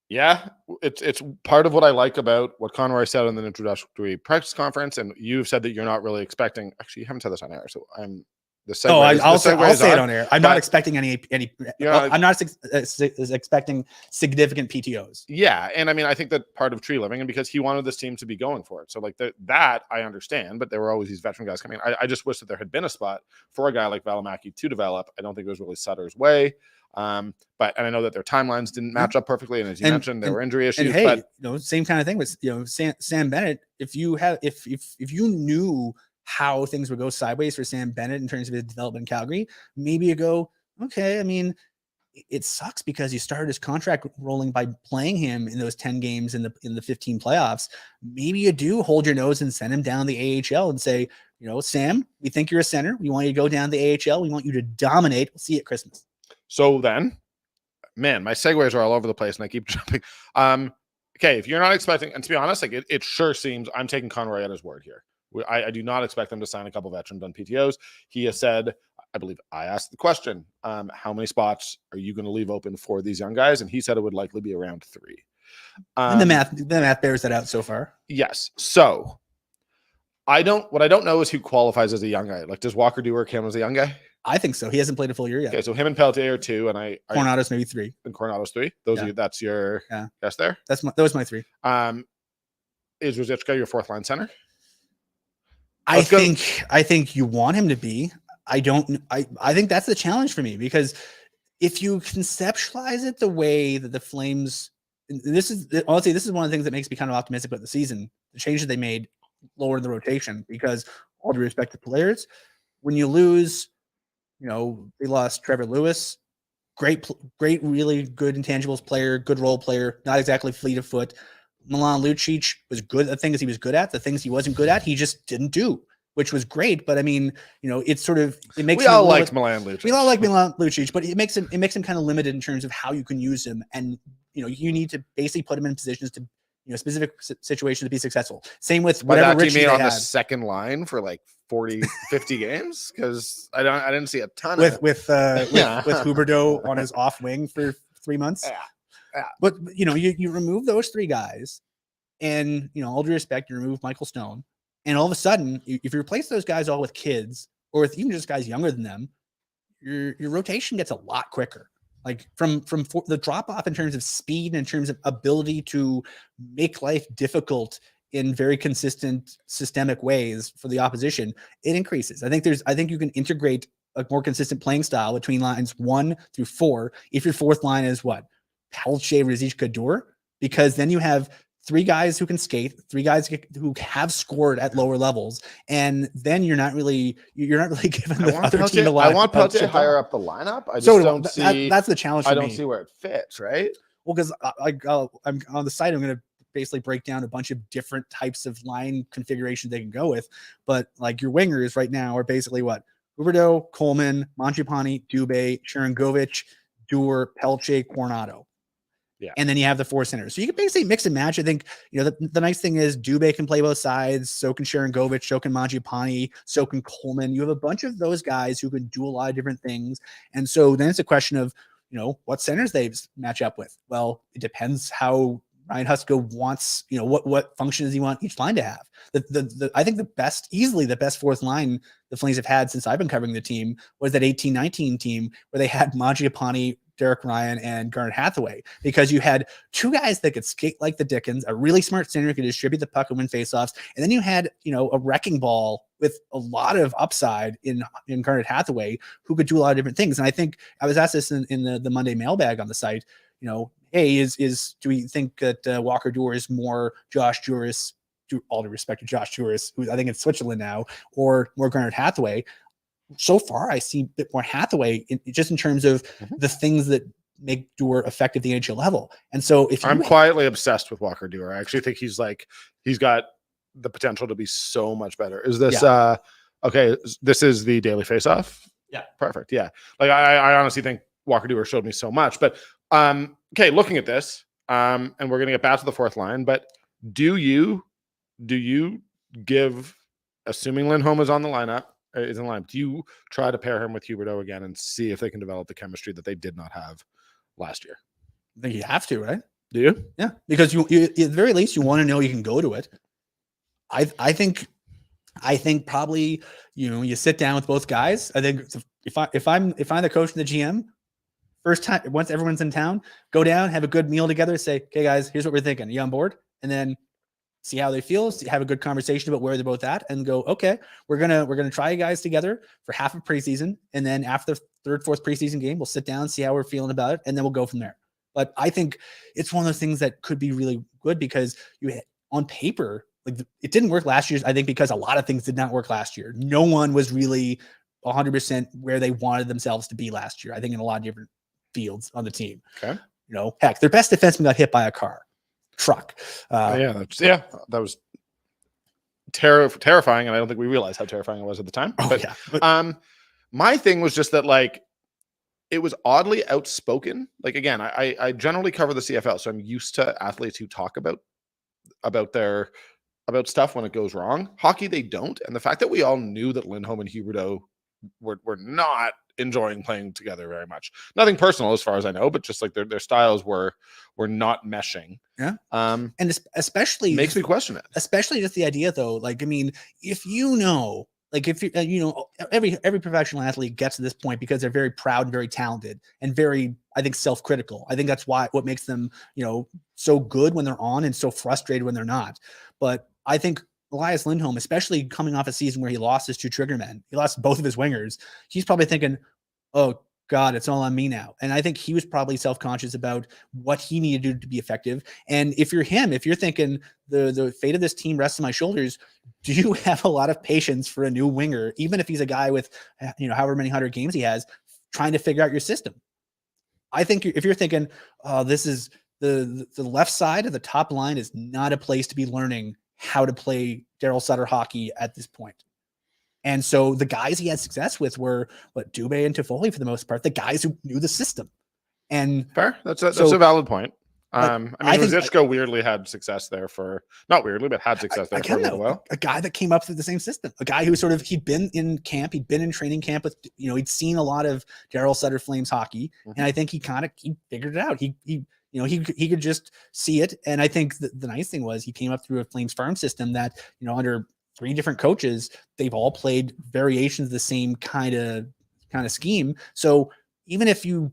Yeah, it's part of what I like about what Conroy said in the introductory practice conference, and you've said that you're not really expecting. Actually, you haven't said this on air, so I'm the segue. Oh, I'll say it on air. I'm not expecting any. I'm not expecting significant PTOs. Yeah, and I mean, I think that part of tree living, and because he wanted this team to be going for it, so like that I understand. But there were always these veteran guys coming. I just wish that there had been a spot for a guy like Valimaki to develop. I don't think it was really Sutter's way. And I know that their timelines didn't match up perfectly, and as you mentioned, there were injury issues. And hey, same kind of thing with Sam Bennett. If you knew how things would go sideways for Sam Bennett in terms of his development in Calgary, maybe you go, okay. I mean, it sucks because you started his contract rolling by playing him in those 10 games in the 15 playoffs. Maybe you do hold your nose and send him down the AHL and say, Sam, we think you're a center. We want you to go down the AHL. We want you to dominate. We'll see you at Christmas. So then, man, my segues are all over the place and I keep jumping. Okay, if you're not expecting, and to be honest, like it sure seems I'm taking Conroy at his word here. I do not expect them to sign a couple veterans on PTOs. He has said, I believe I asked the question, how many spots are you going to leave open for these young guys? And he said it would likely be around 3. And the math bears that out so far. Yes. So what I don't know is who qualifies as a young guy. Like, does Walker Duehr count as a young guy? I think so. He hasn't played a full year yet. Okay, so him and Pelletier are 2, and Coronado's maybe 3. And Coronado's 3. That's your guess there. That was my 3. Is Ruzicka your 4th line center? I think you want him to be. I think that's the challenge for me, because if you conceptualize it the way that the Flames, this is one of the things that makes me kind of optimistic about the season, the change that they made lower in the rotation, because all due respect to players, when you lose, they lost Trevor Lewis, great, really good intangibles player, good role player, not exactly fleet of foot. Milan Lucic was good at the things he was good at. The things he wasn't good at, he just didn't do, which was great. But I mean, it makes we all like Milan Lucic. We all like Milan Lucic, but it makes him kind of limited in terms of how you can use him. And you need to basically put him in positions to specific situations to be successful. Same with whatever Richie they on had. The second line for like 40, 50 games, because I didn't see a ton with Huberdeau on his off wing for 3 months. Yeah. But you remove those 3 guys, and all due respect, you remove Michael Stone, and all of a sudden, if you replace those guys all with kids, or with even just guys younger than them, your rotation gets a lot quicker. Like from the drop off in terms of speed and in terms of ability to make life difficult in very consistent systemic ways for the opposition, it increases. I think you can integrate a more consistent playing style between lines 1 through 4. If your 4th line is what? Pelche, Ruzicka, Duehr, because then you have 3 guys who can skate, 3 guys who have scored at lower levels, and then you're not really giving the other team a lot. I want Pelche higher up the lineup. I just don't see. That's the challenge. I don't see where it fits, right? Well, because I'm on the site, I'm going to basically break down a bunch of different types of line configurations they can go with, but like your wingers right now are basically what? Huberdeau, Coleman, Mangiapane, Dubé, Sharangovich, Duehr, Pelche, Coronado. Yeah. And then you have the 4 centers. So you can basically mix and match. I think, the nice thing is Dubé can play both sides. So can Sharangovich, so can Mangiapane, so can Coleman. You have a bunch of those guys who can do a lot of different things. And so then it's a question of, what centers they match up with. Well, it depends how Ryan Huska wants, what functions he want each line to have. I think easily the best 4th line the Flames have had since I've been covering the team was that 18-19 team where they had Mangiapane, Derek Ryan, and Garnet Hathaway, because you had 2 guys that could skate like the Dickens, a really smart center who could distribute the puck and win faceoffs, and then you had a wrecking ball with a lot of upside in Garnet Hathaway who could do a lot of different things. And I think I was asked this in the Monday mailbag on the site. Hey, do we think that Walker Duehr is more Josh Juris, all due respect to Josh Juris, who I think in Switzerland now, or more Garnet Hathaway? So far, I see a bit more Hathaway just in terms of the things that make Duehr effective at the NHL level. And so I'm quietly obsessed with Walker Duehr. I actually think he's got the potential to be so much better. Is this Okay, this is the daily face-off. Yeah. Perfect. Yeah, like I honestly think Walker Duehr showed me so much. But okay, looking at this, and we're gonna get back to the fourth line. But do you give, assuming Lindholm is on the lineup, is in line, do you try to pair him with Huberdeau again and see if they can develop the chemistry that they did not have last year? I think you have to, right? Do you? Yeah, because you at the very least you want to know you can go to it. I think probably you sit down with both guys. I think if I'm the coach and the GM, first time once everyone's in town, go down, have a good meal together, say, okay guys, here's what we're thinking. Are you on board? And then see how they feel, have a good conversation about where they're both at, and go, okay, we're gonna try you guys together for half of preseason, and then after the third, fourth preseason game, we'll sit down, see how we're feeling about it, and then we'll go from there. But I think it's one of those things that could be really good because on paper, like it didn't work last year. I think because a lot of things did not work last year. No one was really 100% where they wanted themselves to be last year. I think in a lot of different fields on the team. Okay, heck, their best defenseman got hit by a truck. That was terrifying, and I don't think we realized how terrifying it was at the time. But my thing was just that, like, it was oddly outspoken. Like, again, I generally cover the CFL, so I'm used to athletes who talk about stuff when it goes wrong. Hockey, they don't, and the fact that we all knew that Lindholm and Huberdeau were not enjoying playing together very much. Nothing personal as far as I know, but just like their styles were not meshing. Yeah. And especially makes me question it. Especially just the idea though, like, I mean, if like if every professional athlete gets to this point because they're very proud and very talented and very, I think, self-critical. I think that's what makes them, so good when they're on and so frustrated when they're not. But I think Elias Lindholm, especially coming off a season where he lost his two trigger men, he lost both of his wingers. He's probably thinking, oh God, it's all on me now. And I think he was probably self-conscious about what he needed to do to be effective. And if you're him, if you're thinking the fate of this team rests on my shoulders, do you have a lot of patience for a new winger, even if he's a guy with, however many 100 games he has, trying to figure out your system? I think if you're thinking, this is the left side of the top line is not a place to be learning how to play Daryl Sutter hockey at this point. And so the guys he had success with were Dubé and Toffoli for the most part, the guys who knew the system. And fair. That's a valid point. I mean, Ruzicka weirdly had success there not weirdly, but had success there for a little while. A guy that came up through the same system, a guy who he'd been in camp, he'd been in training camp with, he'd seen a lot of Daryl Sutter Flames hockey. Mm-hmm. And I think he figured it out. He could just see it. And I think the nice thing was he came up through a Flames farm system that, under 3 different coaches, they've all played variations of the same kind of scheme. So even if you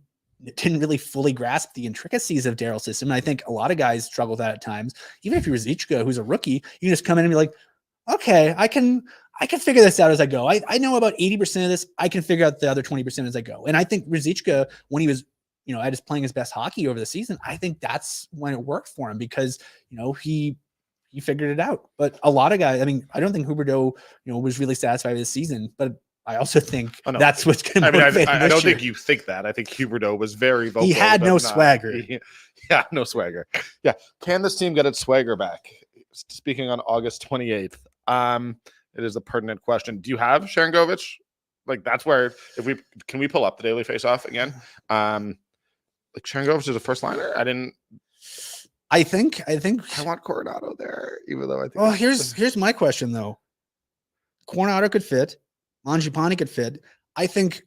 didn't really fully grasp the intricacies of Daryl's system, and I think a lot of guys struggle with that at times, even if you're Ruzicka, who's a rookie, you can just come in and be like, okay, I can figure this out as I go. I know about 80% of this. I can figure out the other 20% as I go. And I think Ruzicka, when he was, at his playing his best hockey over the season, I think that's when it worked for him because, he figured it out. But a lot of guys, I mean, I don't think Huberdeau, was really satisfied with this season, but I also think that's what's going to motivate him. I don't think you think that. I think Huberdeau was very vocal. He had no swagger. No swagger. Yeah. Can this team get its swagger back? Speaking on August 28th, it is a pertinent question. Do you have Sharangovich? Like, that's where, can we pull up the daily face-off again? Like, Sharangovich is a first liner? I think I want Coronado there, even though I think. Well, here's my question though. Coronado could fit. Mangiapane could fit. I think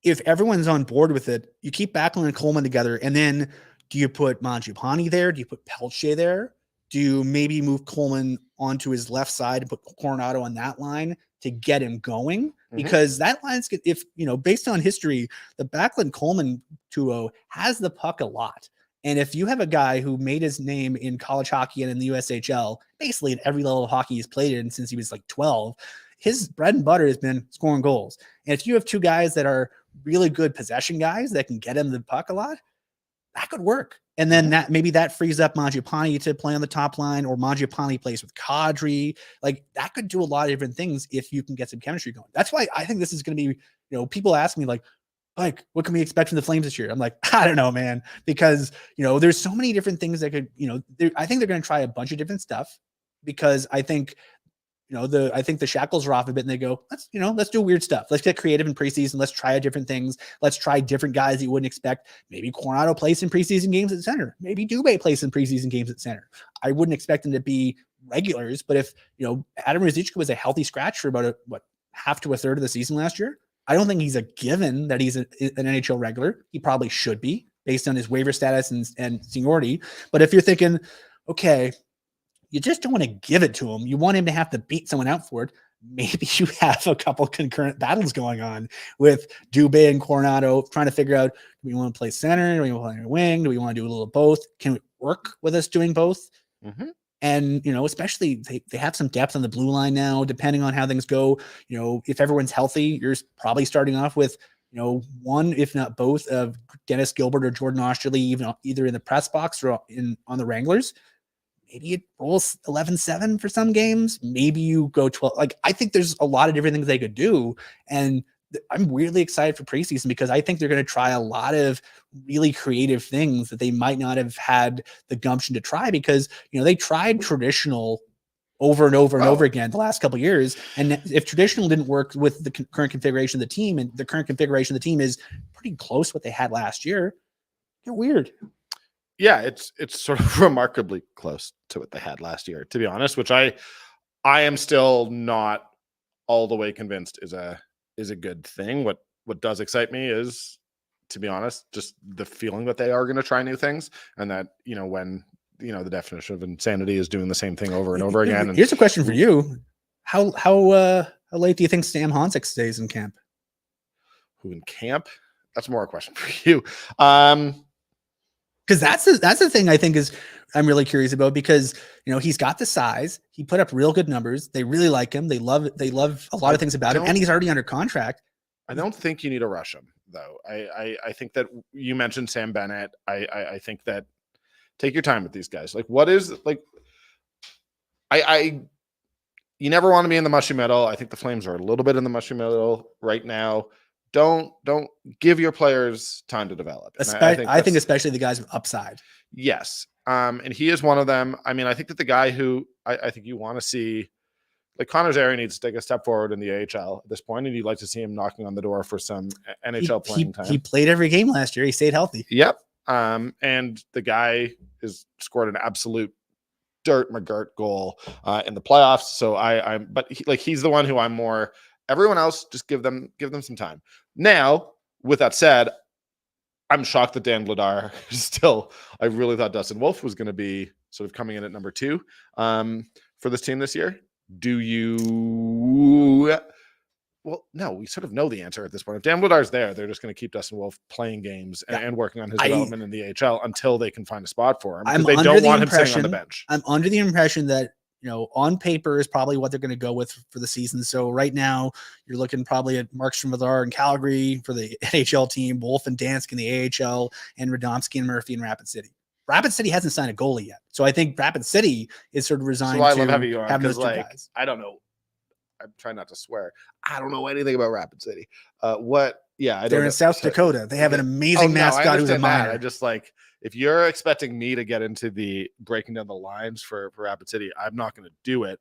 if everyone's on board with it, you keep Backlund and Coleman together, and then do you put Mangiapane there? Do you put Pelche there? Do you maybe move Coleman onto his left side and put Coronado on that line to get him going? Mm-hmm. Because that line's, if based on history, the Backlund Coleman duo has the puck a lot. And if you have a guy who made his name in college hockey and in the USHL, basically at every level of hockey he's played in since he was like 12, his bread and butter has been scoring goals. And if you have 2 guys that are really good possession guys that can get him the puck a lot, that could work. And then that frees up Mangiapane to play on the top line, or Mangiapane plays with Kadri. Like, that could do a lot of different things if you can get some chemistry going. That's why I think this is going to be, people ask me like, what can we expect from the Flames this year? I'm like, I don't know, man, because, there's so many different things that could, I think they're going to try a bunch of different stuff because I think I think the shackles are off a bit and they go, let's do weird stuff. Let's get creative in preseason. Let's try different things. Let's try different guys you wouldn't expect. Maybe Coronado plays in preseason games at center. Maybe Dubé plays in preseason games at center. I wouldn't expect them to be regulars, but if, Adam Ruzicka was a healthy scratch for about half to a third of the season last year, I don't think he's a given that he's an NHL regular. He probably should be based on his waiver status and seniority. But if you're thinking, okay, you just don't want to give it to him, you want him to have to beat someone out for it, maybe you have a couple concurrent battles going on with Dubé and Coronado trying to figure out, do we want to play center? Do we want to play wing? Do we want to do a little of both? Can it work with us doing both? Mm-hmm. And, especially they have some depth on the blue line now, depending on how things go. If everyone's healthy, you're probably starting off with, one, if not both, of Dennis Gilbert or Jordan Osterley, either in the press box or on the Wranglers. Maybe it rolls 11-7 for some games. Maybe you go 12. I think there's a lot of different things they could do. And I'm weirdly excited for preseason because I think they're going to try a lot of really creative things that they might not have had the gumption to try because, they tried traditional over and over and over again the last couple of years. And if traditional didn't work with the current configuration of the team, and the current configuration of the team is pretty close to what they had last year, get weird. Yeah, it's sort of remarkably close to what they had last year, to be honest, which I am still not all the way convinced is a good thing. What does excite me is, to be honest, just the feeling that they are going to try new things, and that when the definition of insanity is doing the same thing over and over again. Here's a question for you: How late do you think Sam Honzik stays in camp? Who in camp? That's more a question for you. Because that's the thing I think I'm really curious about because, he's got the size. He put up real good numbers. They really like him. They love a lot of things about him, and he's already under contract. I don't think you need to rush him, though. I think that you mentioned Sam Bennett. I think that take your time with these guys. You never want to be in the mushy middle. I think the Flames are a little bit in the mushy middle right now. Don't give your players time to develop. I think especially the guys with upside. Yes. And he is one of them. I mean, I think that the guy who I think you want to see, like Connor Zary needs to take a step forward in the AHL at this point, and you'd like to see him knocking on the door for some NHL playing time. He played every game last year. He stayed healthy. Yep. And the guy has scored an absolute dirt McGirt goal in the playoffs. So he's the one who I'm more. Everyone else, just give them some time. Now, with that said, I'm shocked that Dan Vladar is still. I really thought Dustin Wolf was going to be sort of coming in at number 2 for this team this year. Do you? Well, no, we sort of know the answer at this point. If Dan Vladar's there, they're just going to keep Dustin Wolf playing games and working on his development in the AHL until they can find a spot for him. Because they don't want him sitting on the bench. I'm under the impression that on paper is probably what they're going to go with for the season. So right now you're looking probably at Markstrom Vladar in Calgary for the NHL team, Wolf and Dansk in the AHL, and Radomski and Murphy in Rapid City. Rapid City hasn't signed a goalie yet. So I think Rapid City is sort of resigned to having those two guys. I don't know. I'm trying not to swear. I don't know anything about Rapid City. They're in South Dakota. They have an amazing mascot who's a minor. I just if you're expecting me to get into the breaking down the lines for Rapid City, I'm not going to do it.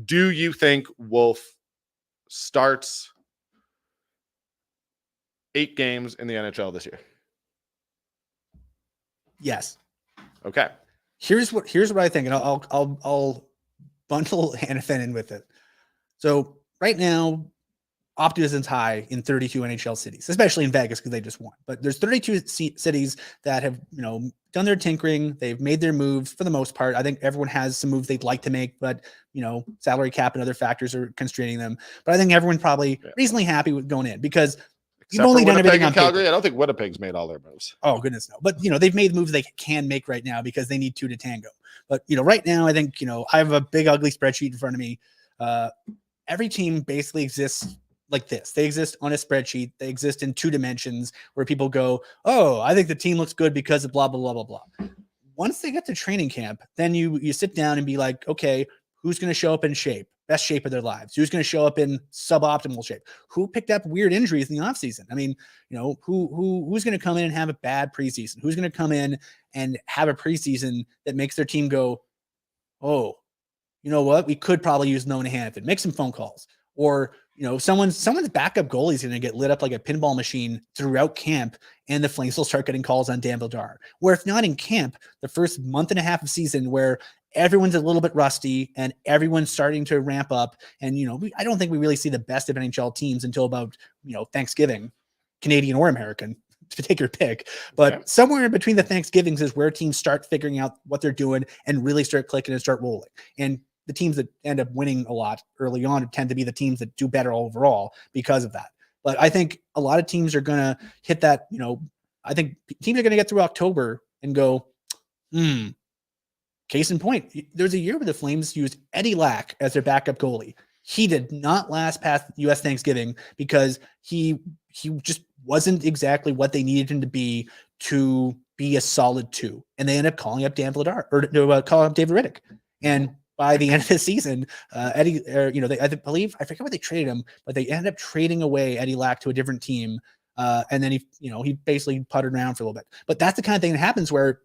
Do you think Wolf starts 8 games in the NHL this year? Yes. Okay. Here's what I think, and I'll bundle Hanifin in with it. So right now, Optimism's high in 32 NHL cities, especially in Vegas because they just won. But there's 32 cities that have done their tinkering. They've made their moves for the most part. I think everyone has some moves they'd like to make, but salary cap and other factors are constraining them. But I think everyone's probably reasonably happy with going in because you've only done everything on Calgary. paper. I don't think Winnipeg's made all their moves. Oh goodness, no. But they've made the moves they can make right now because they need 2 to tango. But right now, I think I have a big ugly spreadsheet in front of me. Every team basically exists like this. They exist on a spreadsheet. They exist in 2 dimensions where people go, oh, I think the team looks good because of blah, blah, blah, blah, blah. Once they get to training camp, then you sit down and be like, okay, who's going to show up in shape? Best shape of their lives? Who's going to show up in suboptimal shape? Who picked up weird injuries in the offseason? I mean, who's going to come in and have a bad preseason? Who's going to come in and have a preseason that makes their team go, oh, you know what? We could probably use Noah Hannafin. Make some phone calls. Or, someone's backup goalie is going to get lit up like a pinball machine throughout camp, and the Flames will start getting calls on Dan Vladar. Where if not in camp, the first month and a half of season where everyone's a little bit rusty and everyone's starting to ramp up. And, I don't think we really see the best of NHL teams until about, Thanksgiving, Canadian or American, to take your pick. But somewhere in between the Thanksgivings is where teams start figuring out what they're doing and really start clicking and start rolling. And the teams that end up winning a lot early on tend to be the teams that do better overall because of that. But I think a lot of teams are going to hit that, I think teams are going to get through October and go, case in point, there's a year where the Flames used Eddie Lack as their backup goalie. He did not last past U.S. Thanksgiving because he just wasn't exactly what they needed him to be a solid 2. And they ended up calling up Dan Vladar or calling up David Riddick. And by the end of the season, Eddie, I believe, I forget what they traded him, but they ended up trading away Eddie Lack to a different team. And then he basically puttered around for a little bit. But that's the kind of thing that happens where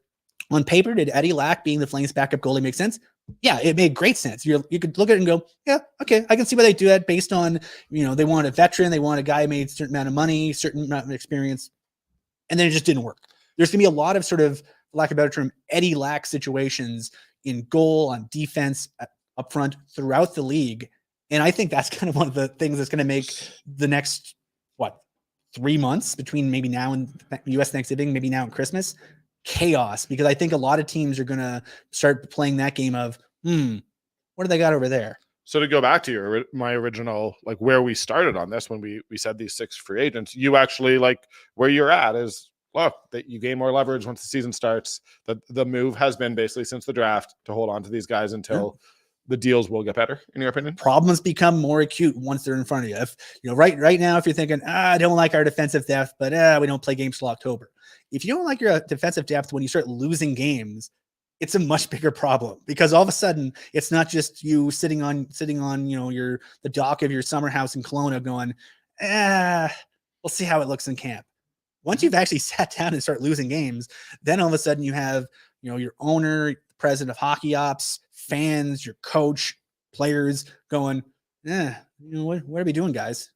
on paper, did Eddie Lack being the Flames backup goalie make sense? Yeah, it made great sense. You could look at it and go, yeah, okay, I can see why they do that based on, they want a veteran, they want a guy who made a certain amount of money, certain amount of experience, and then it just didn't work. There's going to be a lot of sort of, for lack of a better term, Eddie Lack situations in goal, on defense, up front, throughout the league. And I think that's kind of one of the things that's going to make the next, 3 months between maybe now and U.S. Thanksgiving, maybe now and Christmas, chaos, because I think a lot of teams are going to start playing that game of, what do they got over there? So to go back to my original, where we started on this, when we said these 6 free agents, you actually where you're at is, look, that you gain more leverage once the season starts. The move has been basically since the draft to hold on to these guys until the deals will get better, in your opinion? Problems become more acute once they're in front of you. If right now, if you're thinking, I don't like our defensive depth, but we don't play games till October. If you don't like your defensive depth when you start losing games, it's a much bigger problem, because all of a sudden it's not just you sitting on the dock of your summer house in Kelowna going, we'll see how it looks in camp. Once you've actually sat down and start losing games, then all of a sudden you have, your owner, president of hockey ops, fans, your coach, players going, what are we doing, guys?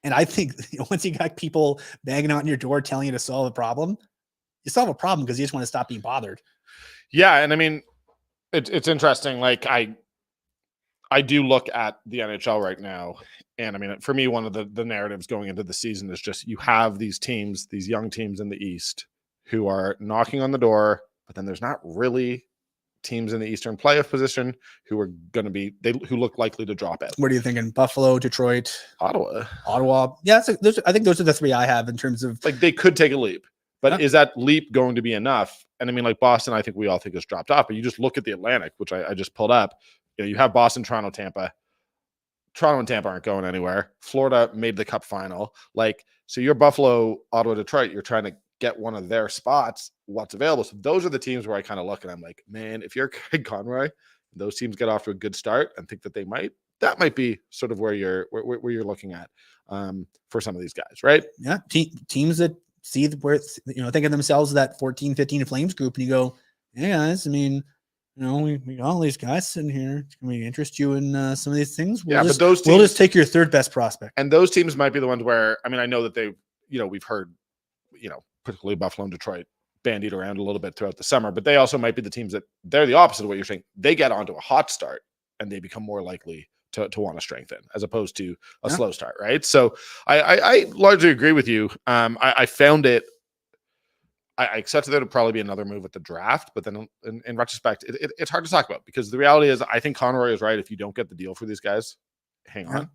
And I think once you got people banging on your door telling you to solve a problem, you solve a problem because you just want to stop being bothered. Yeah, and I mean, it's interesting. I do look at the NHL right now, and I mean, for me, one of the narratives going into the season is just you have these teams, these young teams in the East who are knocking on the door, but then there's not really teams in the Eastern playoff position who are going to be who look likely to drop out. What are you thinking? Buffalo, Detroit, Ottawa. Yeah, I think those are the 3 I have in terms of they could take a leap, but is that leap going to be enough? And I mean, Boston, I think we all think has dropped off, but you just look at the Atlantic, which I just pulled up. You have Boston, Toronto, Tampa. Toronto and Tampa aren't going anywhere. Florida made the Cup final. So you're Buffalo, Ottawa, Detroit. You're trying to get one of their spots. What's available? So those are the teams where I kind of look and I'm like, man, if you're Craig Conroy, those teams get off to a good start and think that that might be sort of where you're looking at for some of these guys, right? Yeah, teams that see where think of themselves that 14, 15 Flames group, and you go, hey guys, I mean, we got all these guys sitting here. Can we interest you in some of these things? We'll just take your 3rd best prospect. And those teams might be the ones where, I mean, I know that we've heard, particularly Buffalo and Detroit bandied around a little bit throughout the summer, but they also might be the teams that they're the opposite of what you're saying. They get onto a hot start and they become more likely to want to strengthen as opposed to a slow start, right? So I largely agree with you. I found it, I accepted that it would probably be another move at the draft, but then in retrospect, it's hard to talk about, because the reality is I think Conroy is right. If you don't get the deal for these guys, hang on.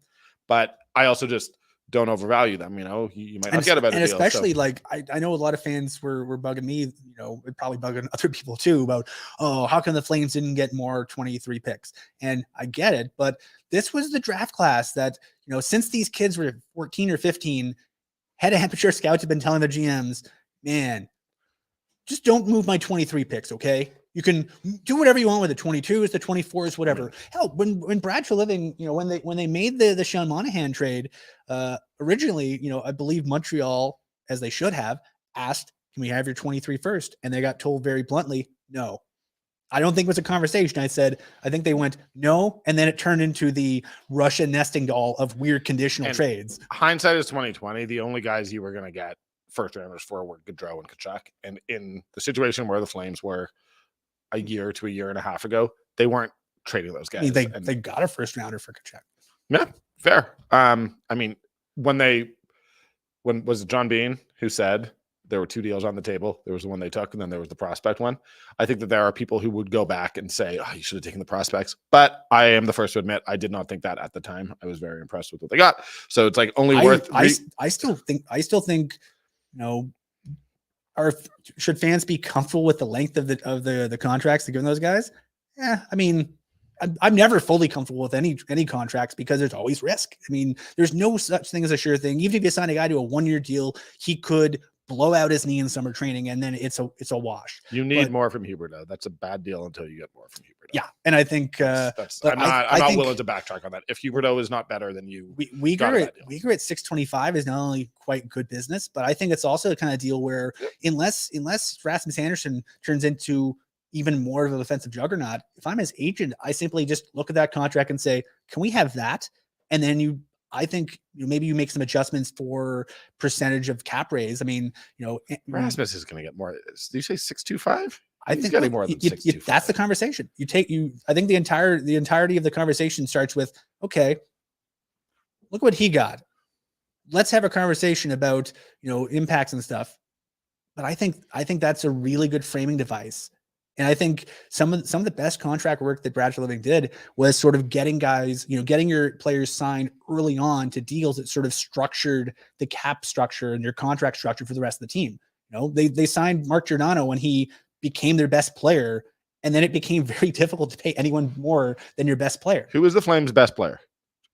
But I also just don't overvalue them. You might not get a better deal. And especially I know a lot of fans were bugging me, probably bugging other people too about, how come the Flames didn't get more 23 picks? And I get it, but this was the draft class that, since these kids were 14 or 15, head of amateur scouts have been telling their GMs, man, just don't move my 23 picks, okay? You can do whatever you want with the 22s, the 24s, whatever. Hell, when Brad Treliving, when they made the Sean Monahan trade, originally, I believe Montreal, as they should have, asked, can we have your 23 first? And they got told very bluntly, no. I don't think it was a conversation. I said, I think they went no, and then it turned into the Russia nesting doll of weird conditional trades. Hindsight is 2020. The only guys you were going to get first rounders for were Gaudreau and Tkachuk. And in the situation where the Flames were a year to a year and a half ago, they weren't trading those guys. I mean, they got a first rounder for Tkachuk. Yeah, fair. I mean, when was it John Bean who said there were two deals on the table? There was the one they took, and then there was the prospect one. I think that there are people who would go back and say, oh, you should have taken the prospects. But I am the first to admit I did not think that at the time. I was very impressed with what they got. So it's like only worth. I still think, should fans be comfortable with the length of the contracts to give those guys? Yeah, I mean, I'm never fully comfortable with any contracts because there's always risk. I mean, there's no such thing as a sure thing. Even if you sign a guy to a 1-year deal, he could blow out his knee in summer training, and then it's a wash. You need more from Huberdeau. That's a bad deal until you get more from Huberdeau. Yeah, and I think I'm not willing to backtrack on that. If Huberdeau is not better than you, Uyghur at 625 is not only quite good business, but I think it's also the kind of deal where unless Rasmus Andersson turns into even more of a defensive juggernaut, if I'm his agent, I simply just look at that contract and say, can we have that? And then I think maybe you make some adjustments for percentage of cap raise. I mean, Rasmus is going to get more. Did you say 625? I think getting more than 625. That's the conversation. I think the entirety of the conversation starts with, okay, look what he got. Let's have a conversation about, impacts and stuff. But I think that's a really good framing device. And I think some of the best contract work that Brad Living did was sort of getting guys, getting your players signed early on to deals that sort of structured the cap structure and your contract structure for the rest of the team. They signed Mark Giordano when he became their best player, and then it became very difficult to pay anyone more than your best player. Who is the Flames' best player?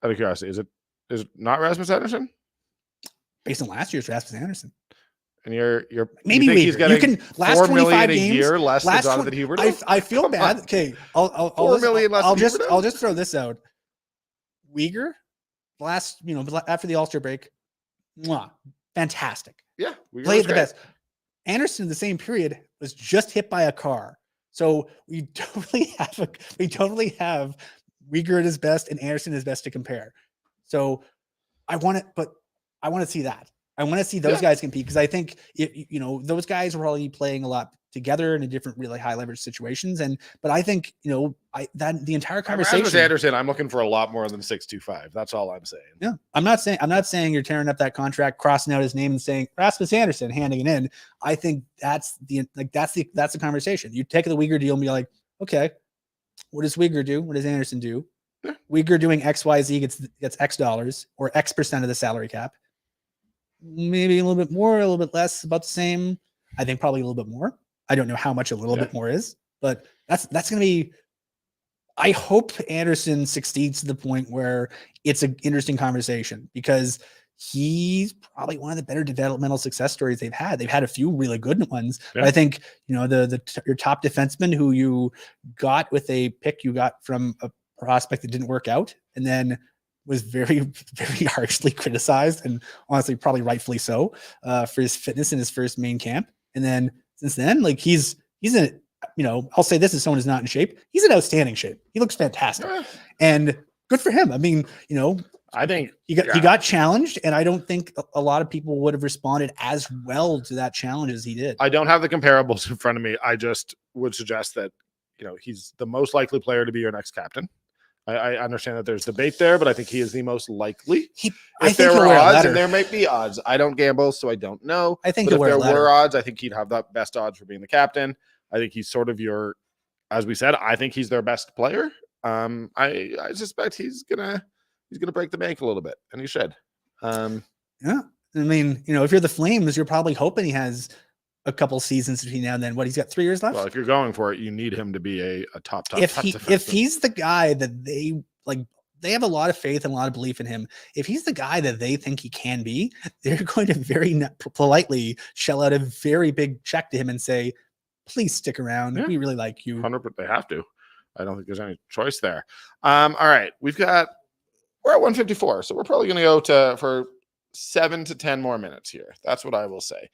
Out of curiosity, is it not Rasmus Andersson? Based on last year's Rasmus Andersson. And you're maybe he's getting you can last 4 25 million games, a year less than Jonathan Huberdeau? I feel bad. Okay, I'll just throw this out. Uyghur, after the All-Star break, fantastic. Yeah, played the best. Anderson in the same period was just hit by a car. So we totally have Uyghur at his best and Anderson at his best to compare. So I want to see that. I want to see those guys compete because I think those guys were already playing a lot together in different really high leverage situations. But I think the entire conversation. Rasmus Anderson, I'm looking for a lot more than 625. That's all I'm saying. Yeah, I'm not saying you're tearing up that contract, crossing out his name, and saying Rasmus Anderson, handing it in. I think that's the conversation. You take the Uyghur deal and be like, okay, what does Uyghur do? What does Anderson do? Yeah. Uyghur doing XYZ gets X dollars or X percent of the salary cap. Maybe a little bit more, a little bit less, about the same. I think probably a little bit more. I don't know how much a little bit more is, but that's going to be. I hope Anderson succeeds to the point where it's an interesting conversation because he's probably one of the better developmental success stories they've had. They've had a few really good ones. Yeah. But I think your top defenseman who you got with a pick you got from a prospect that didn't work out, and then was very, very harshly criticized, and honestly, probably rightfully so, for his fitness in his first main camp. And then since then, like he's in, I'll say this as someone who's not in shape. He's in outstanding shape. He looks fantastic, and good for him. I mean, I think he got challenged, and I don't think a lot of people would have responded as well to that challenge as he did. I don't have the comparables in front of me. I just would suggest that he's the most likely player to be your next captain. I understand that there's debate there, but I think he is the most likely. If there were odds, and there might be odds, I don't gamble, so I don't know. I think if there were odds, I think he'd have the best odds for being the captain. I think he's sort of as we said, I think he's their best player. I suspect he's gonna break the bank a little bit, and he should. Yeah, I mean, if you're the Flames, you're probably hoping he has a couple seasons between now and then. What, he's got 3 years left? Well, if you're going for it, you need him to be a top if he's the guy that they like, they have a lot of faith and a lot of belief in him. If he's the guy that they think he can be, they're going to very politely shell out a very big check to him and say, please stick around. We really like you. 100%. They have to. I don't think there's any choice there. All right. We're at 154. So we're probably going to go for 7 to 10 more minutes here. That's what I will say.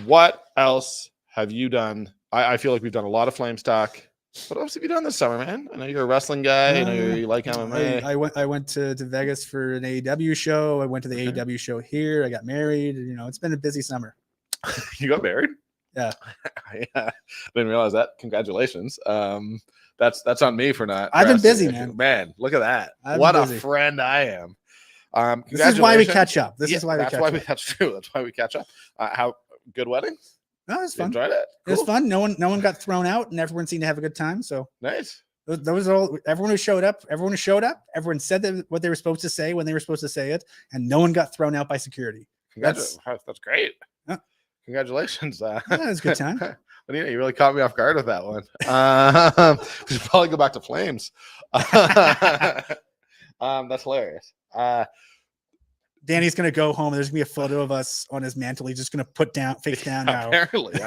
What else have you done I feel like we've done a lot of Flames talk. What else have you done this summer, man? I know you're a wrestling guy. I know you like MMA. I went to Vegas for an AEW show. I went to the AEW show here. I got married. It's been a busy summer. You got married? Yeah. I didn't realize that. Congratulations. That's on me for not. I've been busy, man. Man, look at that. What a friend I am. This is why we catch up. That's why we catch up. That's why we catch up. How good wedding? No, it was fun. Enjoyed it. Cool. It was fun. No one got thrown out, and everyone seemed to have a good time. So nice. That was all. Everyone who showed up. Everyone said what they were supposed to say when they were supposed to say it, and no one got thrown out by security. That's great. Yeah. Congratulations. Yeah, it was a good time. You really caught me off guard with that one. We should probably go back to Flames. That's hilarious. Danny's gonna go home. There's gonna be a photo of us on his mantle. He's just gonna put down, face down now. Apparently,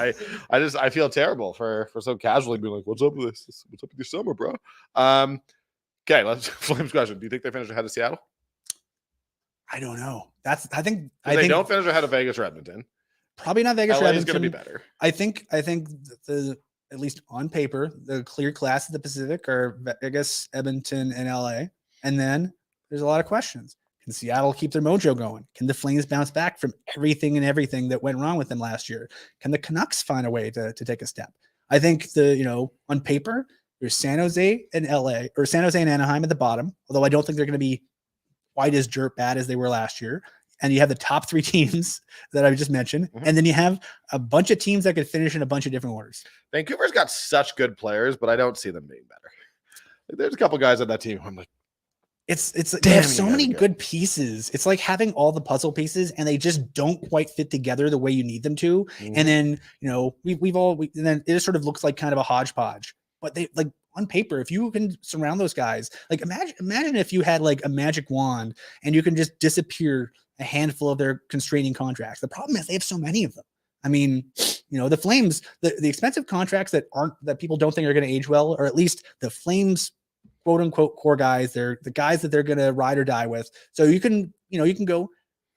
I feel terrible for so casually being like, "What's up with this? What's up with your summer, bro?" Okay, let's Flames question. Do you think they finished ahead of Seattle? I don't know. I think they don't finish ahead of Vegas or Edmonton. Probably not Vegas. LA Edmonton is going to be better. I think at least on paper, the clear class of the Pacific are Vegas, Edmonton, and LA. And then there's a lot of questions. Can Seattle keep their mojo going? Can the Flames bounce back from everything that went wrong with them last year? Can the Canucks find a way to take a step? I think on paper, there's San Jose and LA, or San Jose and Anaheim at the bottom, although I don't think they're going to be quite as dirt bad as they were last year. And you have the top three teams that I just mentioned. Mm-hmm. And then you have a bunch of teams that could finish in a bunch of different orders. Vancouver's got such good players, but I don't see them being better. There's a couple guys on that team. I'm like, they have so many good pieces. It's like having all the puzzle pieces and they just don't quite fit together the way you need them to. Mm-hmm. And then, and then it just sort of looks like kind of a hodgepodge, but they like on paper, if you can surround those guys, like imagine if you had like a magic wand and you can just disappear a handful of their constraining contracts. The problem is they have so many of them. I mean, the Flames, the expensive contracts that people don't think are going to age well, or at least the Flames quote unquote core guys, they're the guys that they're going to ride or die with. So you can go,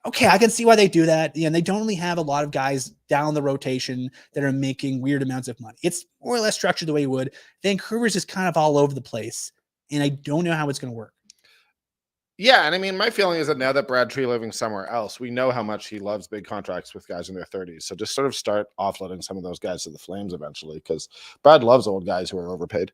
okay, I can see why they do that. And they don't really have a lot of guys down the rotation that are making weird amounts of money. It's more or less structured the way you would. Vancouver's just kind of all over the place. And I don't know how it's going to work. Yeah, and I mean, my feeling is that now that Brad Tree living somewhere else, we know how much he loves big contracts with guys in their 30s. So just sort of start offloading some of those guys to the Flames eventually, because Brad loves old guys who are overpaid.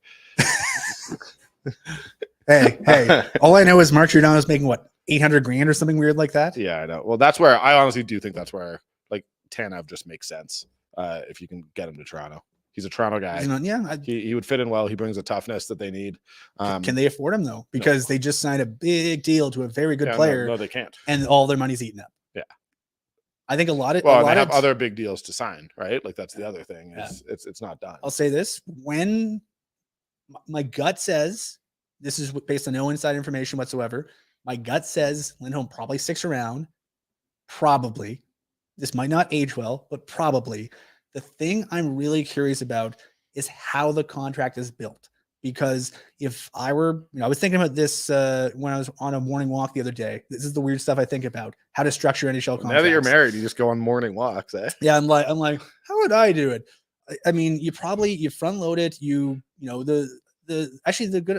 Hey, all I know is Mark Giordano's making what, $800,000 or something weird like that? Yeah, I know. Well, that's where I honestly do think that's where like Tanev just makes sense if you can get him to Toronto. He's a Toronto guy. He would fit in well. He brings a toughness that they need. Can they afford him though? Because they just signed a big deal to a very good player. No, they can't. And all their money's eaten up. Yeah. I think they have other big deals to sign, right? Like that's the other thing. It's not done. I'll say this: when my gut says, this is based on no inside information whatsoever, my gut says Lindholm probably sticks around. Probably. This might not age well, but probably. The thing I'm really curious about is how the contract is built. Because if I were, I was thinking about this when I was on a morning walk the other day. This is the weird stuff I think about, how to structure NHL contracts. Now that you're married, you just go on morning walks, eh? Yeah, I'm like, how would I do it? I mean, you front load it. The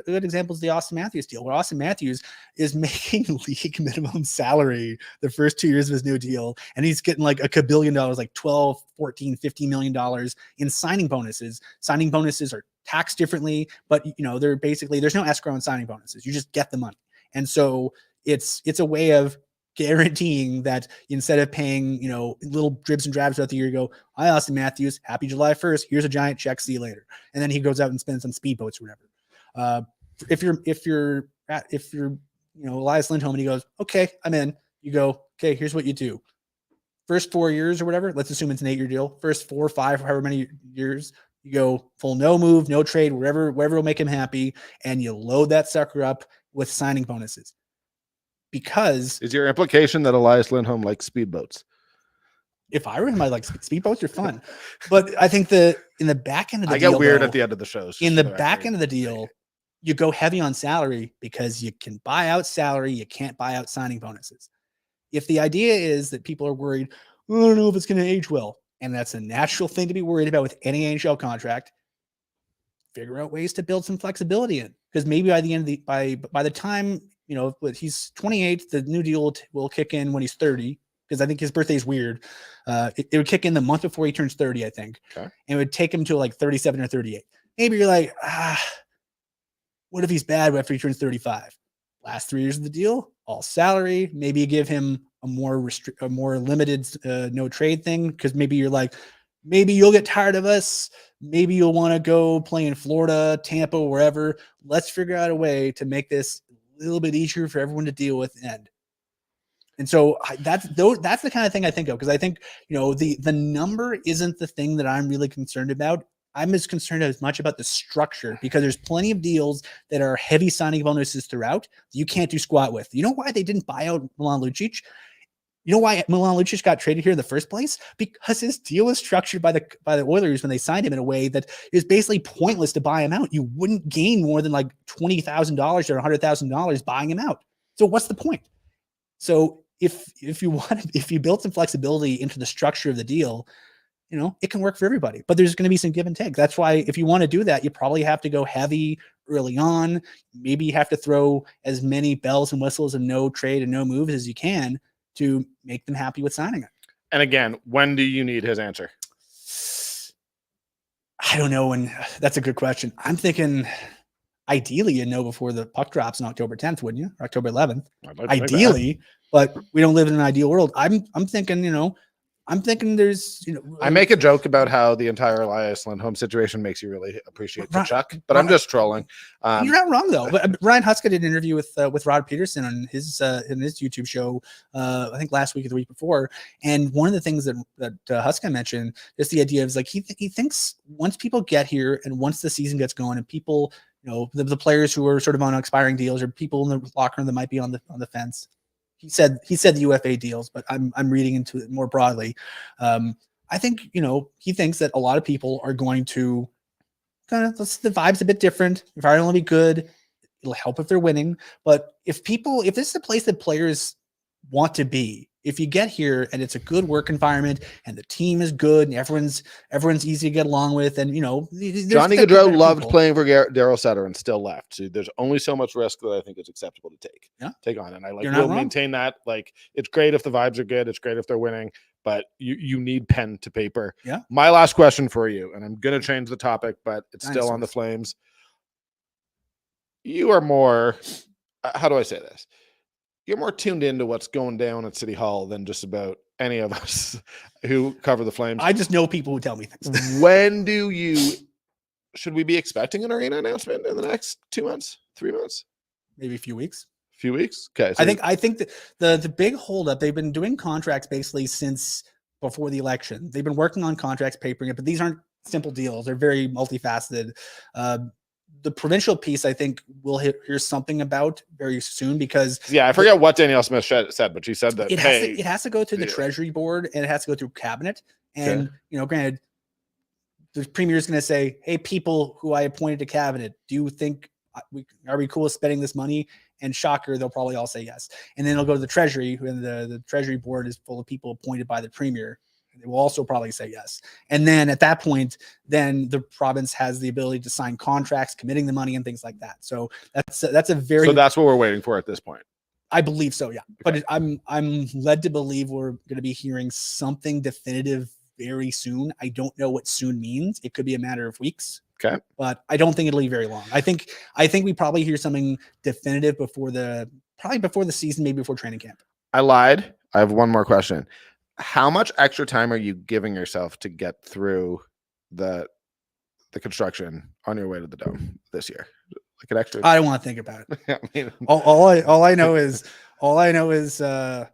good example is the Austin Matthews deal, where Austin Matthews is making league minimum salary the first 2 years of his new deal. And he's getting like $1 billion, like 12, 14, $15 million in signing bonuses. Signing bonuses are taxed differently, but they're basically, there's no escrow in signing bonuses. You just get the money. And so it's a way of guaranteeing that instead of paying, little dribs and drabs throughout the year, you go, hi, Austin Matthews, happy July 1st. Here's a giant check. See you later. And then he goes out and spends on speedboats or whatever. If you're Elias Lindholm and he goes, okay, I'm in, you go, okay, here's what you do. First 4 years or whatever, let's assume it's an 8-year deal. First 4 or 5, however many years, you go full no move, no trade, wherever will make him happy. And you load that sucker up with signing bonuses. Because is your implication that Elias Lindholm likes speedboats? If I were him, I like speedboats are fun. But I think in the back end of the deal, I get weird at the end of the shows. In the back end of the deal, you go heavy on salary because you can buy out salary. You can't buy out signing bonuses. If the idea is that people are worried, I don't know if it's going to age well. And that's a natural thing to be worried about with any NHL contract. Figure out ways to build some flexibility in, because maybe by the end of by the time, he's 28, the new deal will kick in when he's 30, because I think his birthday is weird. It would kick in the month before he turns 30, I think. Okay. And it would take him to like 37 or 38. Maybe you're like, what if he's bad after he turns 35? Last 3 years of the deal, all salary. Maybe you give him a more limited no trade thing, because maybe you're like, maybe you'll get tired of us. Maybe you'll want to go play in Florida, Tampa, wherever. Let's figure out a way to make this a little bit easier for everyone to deal with and end. And so that's the kind of thing I think of, because I think, the number isn't the thing that I'm really concerned about. I'm as concerned as much about the structure, because there's plenty of deals that are heavy signing bonuses throughout that you can't do squat with. You know why they didn't buy out Milan Lucic? You know why Milan Lucic got traded here in the first place? Because his deal was structured by the Oilers when they signed him in a way that is basically pointless to buy him out. You wouldn't gain more than like $20,000 or $100,000 buying him out. So what's the point? So if you build some flexibility into the structure of the deal, it can work for everybody. But there's going to be some give and take. That's why if you want to do that, you probably have to go heavy early on. Maybe you have to throw as many bells and whistles and no trade and no moves as you can to make them happy with signing it. And again, when do you need his answer? I don't know. And that's a good question. I'm thinking ideally you know before the puck drops on October 10th, wouldn't you? Or October 11th. Ideally, but we don't live in an ideal world. I'm thinking, I'm thinking there's, I make a joke about how the entire Elias Lindholm situation makes you really appreciate Chuck, but I'm just trolling. You're not wrong though. But Ryan Huska did an interview with Rod Peterson on his YouTube show, I think last week or the week before. And one of the things that Huska mentioned is the idea of like he thinks once people get here and once the season gets going and people, the players who are sort of on expiring deals or people in the locker room that might be on the fence. He said the UFA deals, but I'm reading into it more broadly. I think, he thinks that a lot of people are going to the vibe's a bit different. The environment will be good. It'll help if they're winning. But if this is a place that players want to be, if you get here and it's a good work environment and the team is good and everyone's easy to get along with, and Johnny Gaudreau loved playing for Daryl Sutter and still left. So there's only so much risk that I think is acceptable to take on, and I will maintain that. Like, it's great if the vibes are good, it's great if they're winning, but you need pen to paper. Yeah. My last question for you, and I'm gonna change the topic, but it's still on the Flames. You are more. How do I say this? You're more tuned into what's going down at City Hall than just about any of us who cover the Flames. I just know people who tell me things. When should we be expecting an arena announcement in the next 2 months, 3 months? Maybe a few weeks. Few weeks? Okay. So I think that the big holdup, they've been doing contracts basically since before the election. They've been working on contracts, papering it, but these aren't simple deals. They're very multifaceted. The provincial piece, I think, we'll hear something about very soon, because I forget what Danielle Smith said, but she said that it has to go through the Treasury Board and it has to go through Cabinet. And granted, the Premier is going to say, "Hey, people who I appointed to Cabinet, do you think are we cool with spending this money?" And shocker, they'll probably all say yes. And then it'll go to the Treasury, and the Treasury Board is full of people appointed by the Premier. They will also probably say yes. And then at that point, then the province has the ability to sign contracts, committing the money and things like that. So that's what we're waiting for at this point. I believe so. Yeah. Okay. But I'm led to believe we're going to be hearing something definitive very soon. I don't know what soon means. It could be a matter of weeks. Okay. But I don't think it'll be very long. I think we probably hear something definitive before the season, maybe before training camp. I lied. I have one more question. How much extra time are you giving yourself to get through the construction on your way to the Dome this year? Like an extra? I don't want to think about it. I mean, all I know is that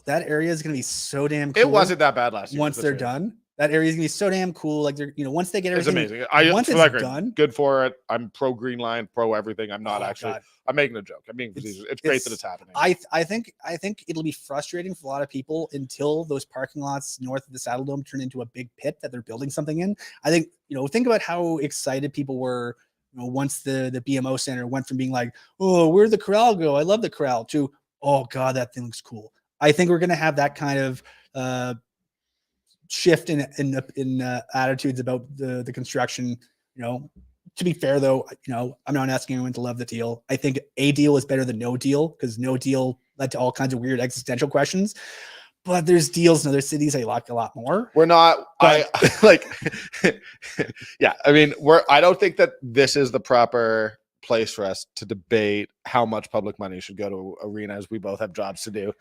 area is going to be so damn cool. It wasn't that bad last year. Once they're done, that area is going to be so damn cool. Like once they get everything, it's amazing. Once it's done, good for it. I'm pro Green Line, pro everything. I'm not actually. God. I'm making a joke. I'm being facetious. It's great that it's happening. I think it'll be frustrating for a lot of people until those parking lots north of the Saddle Dome turn into a big pit that they're building something in. I think think about how excited people were once the BMO Center went from being like, "Oh, where'd the corral go? I love the corral," to, "Oh God, that thing looks cool." I think we're going to have that kind of shift in attitudes about the construction. To be fair though, I'm not asking anyone to love the deal. I think a deal is better than no deal, because no deal led to all kinds of weird existential questions. But there's deals in other cities I like a lot more. We're not. But, I like. Yeah, I mean, I don't think that this is the proper place for us to debate how much public money should go to arenas. We both have jobs to do.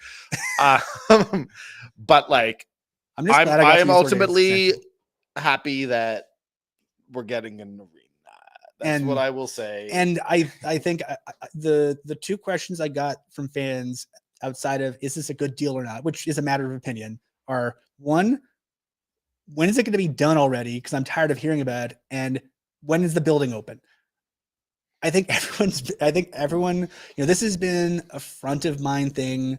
But like, I am ultimately happy that we're getting an arena. That's what I will say. And I think the two questions I got from fans outside of is this a good deal or not, which is a matter of opinion, are one, when is it going to be done already? Because I'm tired of hearing about it. And when is the building open? I think everyone, this has been a front of mind thing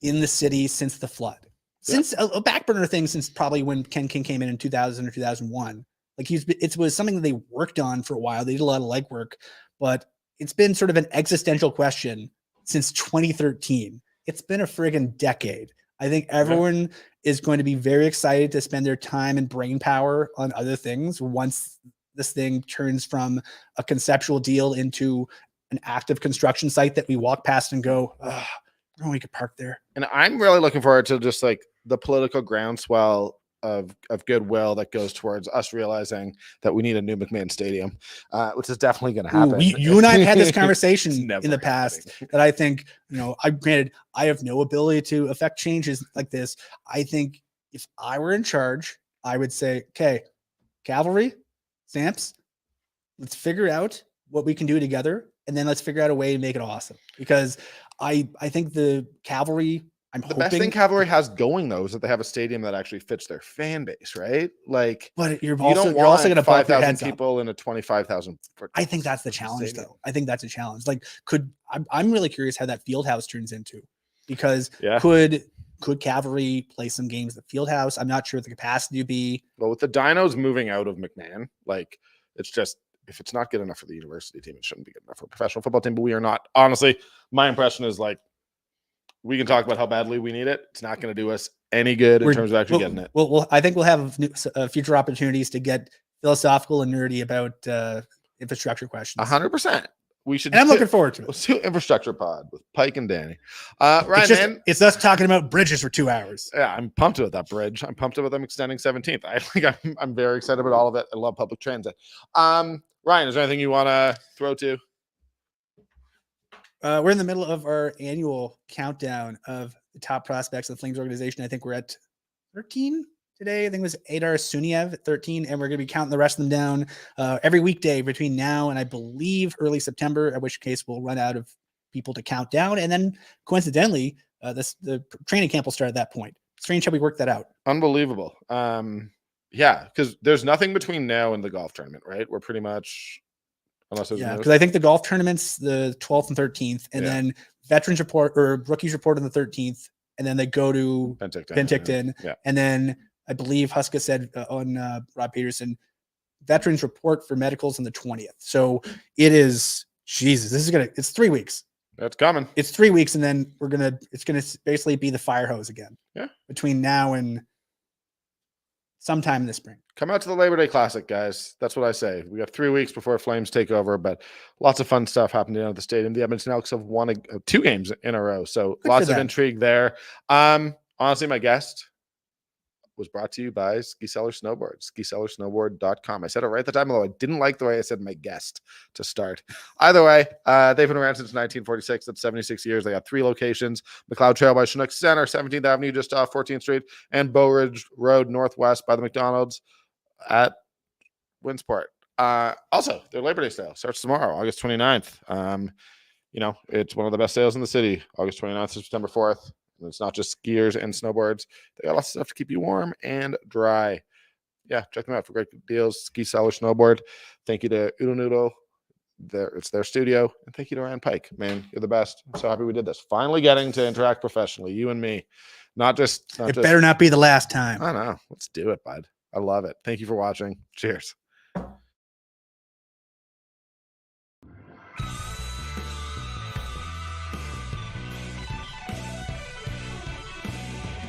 in the city since the flood, since a back burner thing, since probably when Ken King came in 2000 or 2001. Like it was something that they worked on for a while. They did a lot of legwork, but it's been sort of an existential question since 2013. It's been a friggin' decade. I think everyone is going to be very excited to spend their time and brain power on other things once this thing turns from a conceptual deal into an active construction site that we walk past and go, oh, we could park there. And I'm really looking forward to just like the political groundswell of goodwill that goes towards us realizing that we need a new McMahon Stadium, which is definitely going to happen. You and I have had this conversation in the past that I think, I have no ability to affect changes like this. I think if I were in charge, I would say, okay, Cavalry, Samps, let's figure out what we can do together, and then let's figure out a way to make it awesome. Because I think the Cavalry, the best thing Cavalry has going though is that they have a stadium that actually fits their fan base, right? Like, but you're also going to 5,000 people in a 25,000. I think that's the challenge, though. I think that's a challenge. Like, I'm really curious how that field house turns into, because could Cavalry play some games at the field house? I'm not sure what the capacity would be. Well, with the Dinos moving out of McMahon, like, it's just, if it's not good enough for the university team, it shouldn't be good enough for a professional football team. But we are not. Honestly, my impression is like, we can talk about how badly we need it. It's not going to do us any good in terms of actually getting it. Well, I think we'll have future opportunities to get philosophical and nerdy about infrastructure questions. 100%. We should. And I'm looking forward to it. Let's do Infrastructure Pod with Pike and Danny. Ryan, it's us talking about bridges for 2 hours. Yeah, I'm pumped about that bridge. I'm pumped about them extending 17th. I'm very excited about all of it. I love public transit. Ryan, is there anything you want to throw to? We're in the middle of our annual countdown of the top prospects of the Flames organization. I think we're at 13 today. I think it was Adar Suniev at 13, and we're going to be counting the rest of them down every weekday between now and I believe early September, at which case we'll run out of people to count down. And then coincidentally, the training camp will start at that point. Strange how we worked that out. Unbelievable. Yeah, because there's nothing between now and the golf tournament, right? We're pretty much... because I think the golf tournament's the 12th and 13th, and then veterans report or rookies report on the 13th, and then they go to Penticton. And then I believe Huska said on Rob Peterson, veterans report for medicals on the 20th. So it is, Jesus, it's 3 weeks. That's coming. It's 3 weeks, and then it's gonna basically be the fire hose again. Yeah. Between now and sometime in the spring. Come out to the Labor Day Classic, guys. That's what I say. We have 3 weeks before Flames take over, but lots of fun stuff happening at the stadium. The Edmonton Elks have won 2 games in a row, so lots of intrigue there. Honestly, my guest was brought to you by Ski Cellar Snowboard, skicellarsnowboard.com. I said it right at the time, although I didn't like the way I said my guest to start. Either way, they've been around since 1946. That's 76 years. They got 3 locations: McLeod Trail by Chinook Center, 17th Avenue just off 14th Street, and Bow Ridge Road Northwest by the McDonald's at Winsport. Also, their Labor Day sale starts tomorrow, August 29th. It's one of the best sales in the city, August 29th to September 4th. And it's not just skiers and snowboards. They got lots of stuff to keep you warm and dry. Yeah, check them out for great deals. Ski Cellar Snowboard. Thank you to Oodle Noodle. It's their studio. And thank you to Ryan Pike. Man, you're the best. I'm so happy we did this. Finally getting to interact professionally, you and me. It better not be the last time. I know. Let's do it, bud. I love it. Thank you for watching. Cheers.